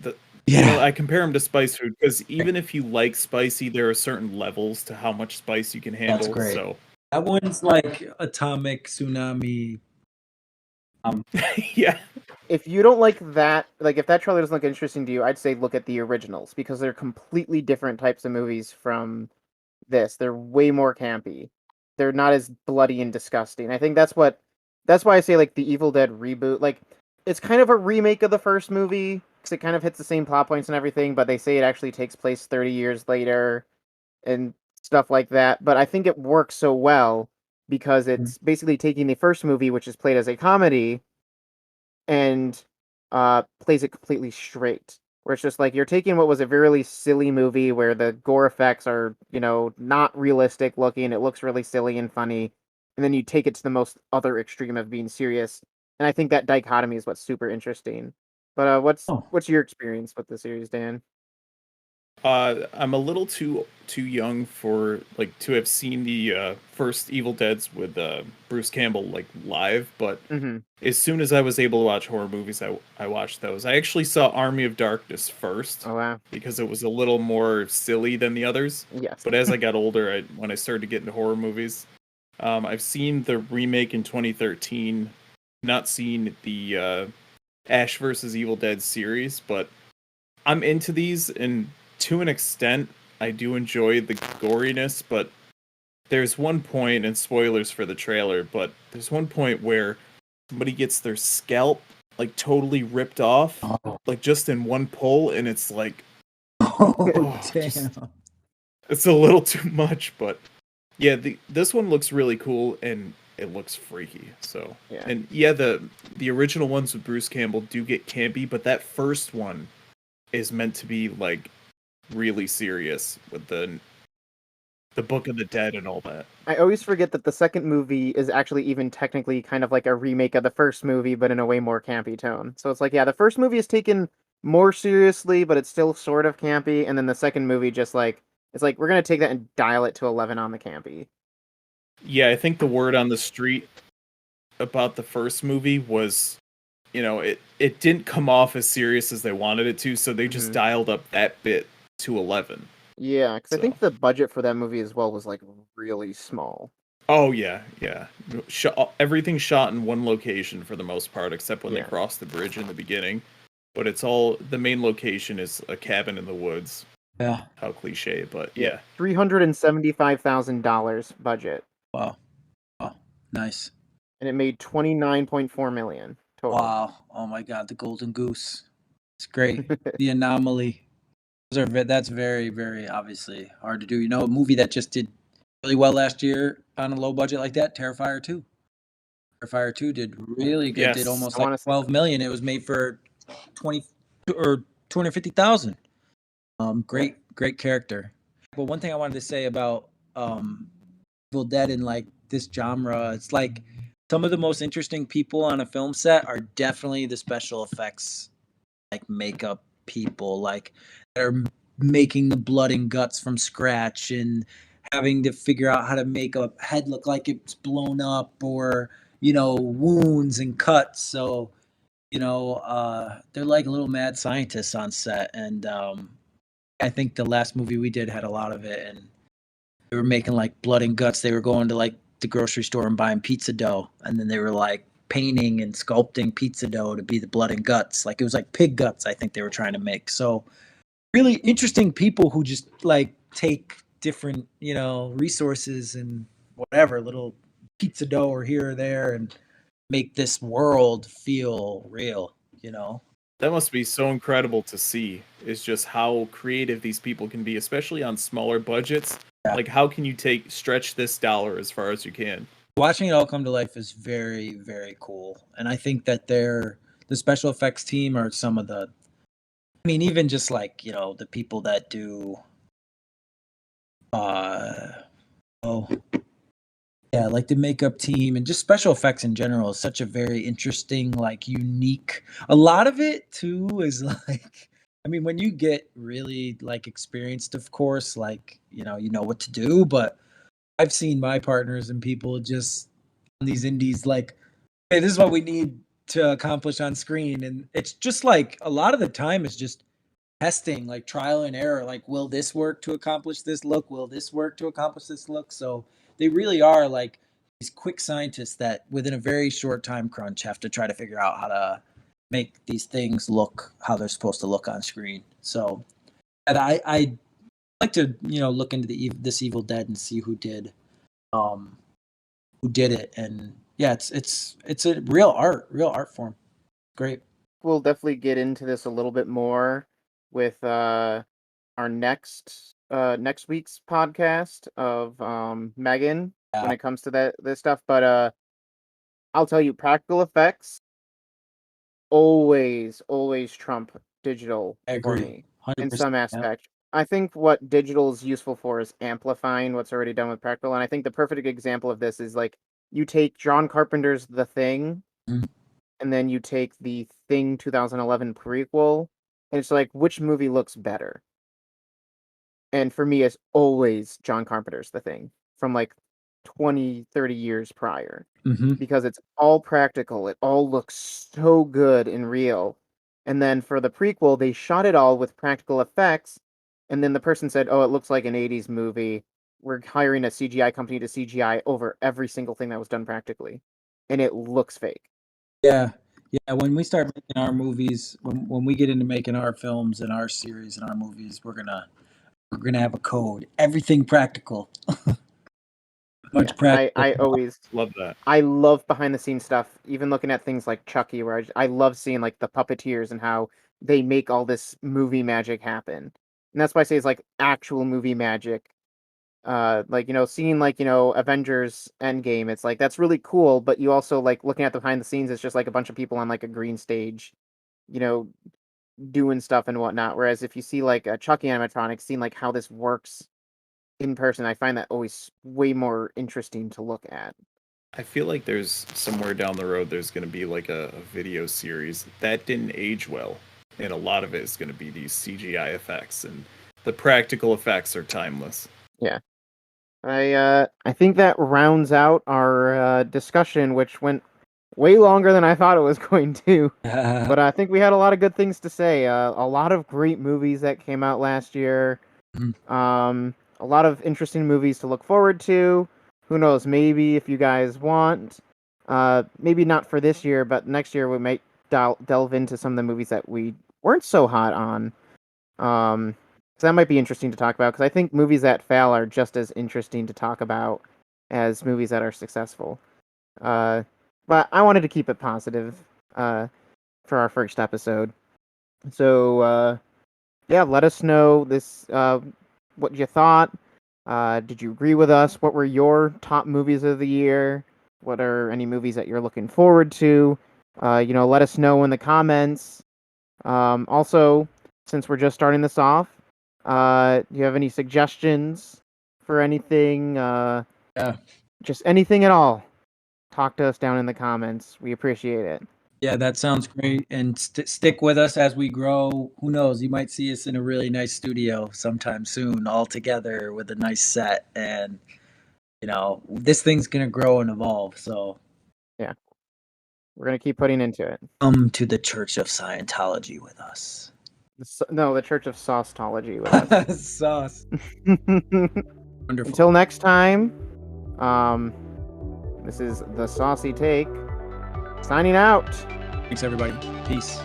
the. I compare them to spice food because even if you like spicy, there are certain levels to how much spice you can handle. That's great. So that one's like Atomic Tsunami. Yeah. If you don't like that, like if that trailer doesn't look interesting to you, I'd say look at the originals because they're completely different types of movies from this. They're way more campy. They're not as bloody and disgusting. I think that's why I say like the Evil Dead reboot, like it's kind of a remake of the first movie because it kind of hits the same plot points and everything, but they say it actually takes place 30 years later and stuff like that. But I think it works so well because it's basically taking the first movie, which is played as a comedy, and plays it completely straight. Where it's just like you're taking what was a really silly movie where the gore effects are, not realistic looking. It looks really silly and funny, and then you take it to the most other extreme of being serious. And I think that dichotomy is what's super interesting. But what's your experience with the series, Dan? I'm a little too young for like to have seen the first Evil Deads with Bruce Campbell like live, but as soon as I was able to watch horror movies, I watched those. I actually saw Army of Darkness first. Oh wow! Because it was a little more silly than the others. Yes. But as I got older, when I started to get into horror movies, I've seen the remake in 2013. Not seen the Ash vs. Evil Dead series, but I'm into these, and to an extent, I do enjoy the goriness, but there's one point, and spoilers for the trailer, but there's one point where somebody gets their scalp like totally ripped off, like just in one pull, and it's like, damn. It's a little too much, but yeah, this one looks really cool and it looks freaky. So yeah. And yeah, the original ones with Bruce Campbell do get campy, but that first one is meant to be like really serious with the Book of the Dead and all that. I always forget that the second movie is actually even technically kind of like a remake of the first movie, but in a way more campy tone. So it's like, yeah, the first movie is taken more seriously, but it's still sort of campy, and then the second movie just like it's like we're gonna take that and dial it to 11 on the campy. Yeah, I think the word on the street about the first movie was, it didn't come off as serious as they wanted it to, so they just dialed up that bit to 11. Yeah, because I think the budget for that movie as well was like really small. Oh yeah. Everything's shot in one location for the most part, except when they cross the bridge in the beginning. But it's all, the main location is a cabin in the woods. Yeah. How cliche, but yeah. $375,000 budget. Wow. Nice. And it made $29.4 million total. Wow. Oh my God, the golden goose. It's great. The anomaly. That's very, very obviously hard to do. A movie that just did really well last year on a low budget like that, Terrifier 2. Terrifier 2 did really good. Yes. Did almost like $12 million. It was made for 20 or 250,000. Great character. But one thing I wanted to say about Evil Dead and like this genre, it's like some of the most interesting people on a film set are definitely the special effects, like makeup people, like that are making the blood and guts from scratch and having to figure out how to make a head look like it's blown up, or wounds and cuts. So they're like little mad scientists on set, and I think the last movie we did had a lot of it, and they were making like blood and guts. They were going to like the grocery store and buying pizza dough, and then they were like painting and sculpting pizza dough to be the blood and guts. Like it was like pig guts, I think they were trying to make. So really interesting people who just like take different, resources and whatever, little pizza dough or here or there, and make this world feel real, That must be so incredible to see, is just how creative these people can be, especially on smaller budgets. Yeah. Like, how can you stretch this dollar as far as you can? Watching it all come to life is very, very cool. And I think that the special effects team are some of the, even just like, the people that do, like the makeup team and just special effects in general is such a very interesting, like unique, a lot of it too is like, when you get really like experienced, of course, like, you know what to do, but I've seen my partners and people just on these indies like, hey, this is what we need to accomplish on screen. And it's just like a lot of the time it's just testing, like trial and error. Like, will this work to accomplish this look? Will this work to accomplish this look? So they really are like these quick scientists that within a very short time crunch have to try to figure out how to make these things look how they're supposed to look on screen. So and I like to, look into this Evil Dead and see who did it. And yeah, it's a real art form. Great. We'll definitely get into this a little bit more with our next week's podcast of Megan when it comes to this stuff. But I'll tell you, practical effects always trump digital for me in some aspect. Yeah. I think what digital is useful for is amplifying what's already done with practical, and I think the perfect example of this is like you take John Carpenter's The Thing, and then you take the Thing 2011 prequel, and it's like, which movie looks better? And for me, it's always John Carpenter's The Thing from like 20, 30 years prior, because it's all practical. It all looks so good and real. And then for the prequel, they shot it all with practical effects. And then the person said, oh, it looks like an 80s movie. We're hiring a CGI company to CGI over every single thing that was done practically. And it looks fake. Yeah. Yeah. When we start making our movies, when we get into making our films and our series and our movies, we're gonna have a code. Everything practical. Practical. I always love that. I love behind the scenes stuff, even looking at things like Chucky, where I love seeing like the puppeteers and how they make all this movie magic happen. And that's why I say it's like actual movie magic. Like, seeing like, Avengers Endgame, it's like, that's really cool, but you also like looking at the behind the scenes, it's just like a bunch of people on like a green stage, doing stuff and whatnot. Whereas if you see like a Chucky animatronic, seeing like how this works in person, I find that always way more interesting to look at. I feel like there's somewhere down the road, there's going to be like a video series that didn't age well. And a lot of it is going to be these CGI effects, and the practical effects are timeless. Yeah. I think that rounds out our discussion, which went way longer than I thought it was going to. But I think we had a lot of good things to say. A lot of great movies that came out last year. A lot of interesting movies to look forward to. Who knows? Maybe if you guys want, maybe not for this year, but next year we might delve into some of the movies that we weren't so hot on. So that might be interesting to talk about, because I think movies that fail are just as interesting to talk about as movies that are successful. But I wanted to keep it positive for our first episode. So yeah, let us know what you thought. Did you agree with us? What were your top movies of the year? What are any movies that you're looking forward to? Let us know in the comments. Also, since we're just starting this off, do you have any suggestions for anything? Just anything at all. Talk to us down in the comments. We appreciate it. Yeah, that sounds great. And stick with us as we grow. Who knows? You might see us in a really nice studio sometime soon, all together with a nice set. And, this thing's going to grow and evolve. So, yeah, we're going to keep putting into it. Come to the Church of Scientology with us. No, the Church of Saucetology with us. Sauce. Wonderful. Until next time, this is the Saucy Take, signing out. Thanks, everybody. Peace.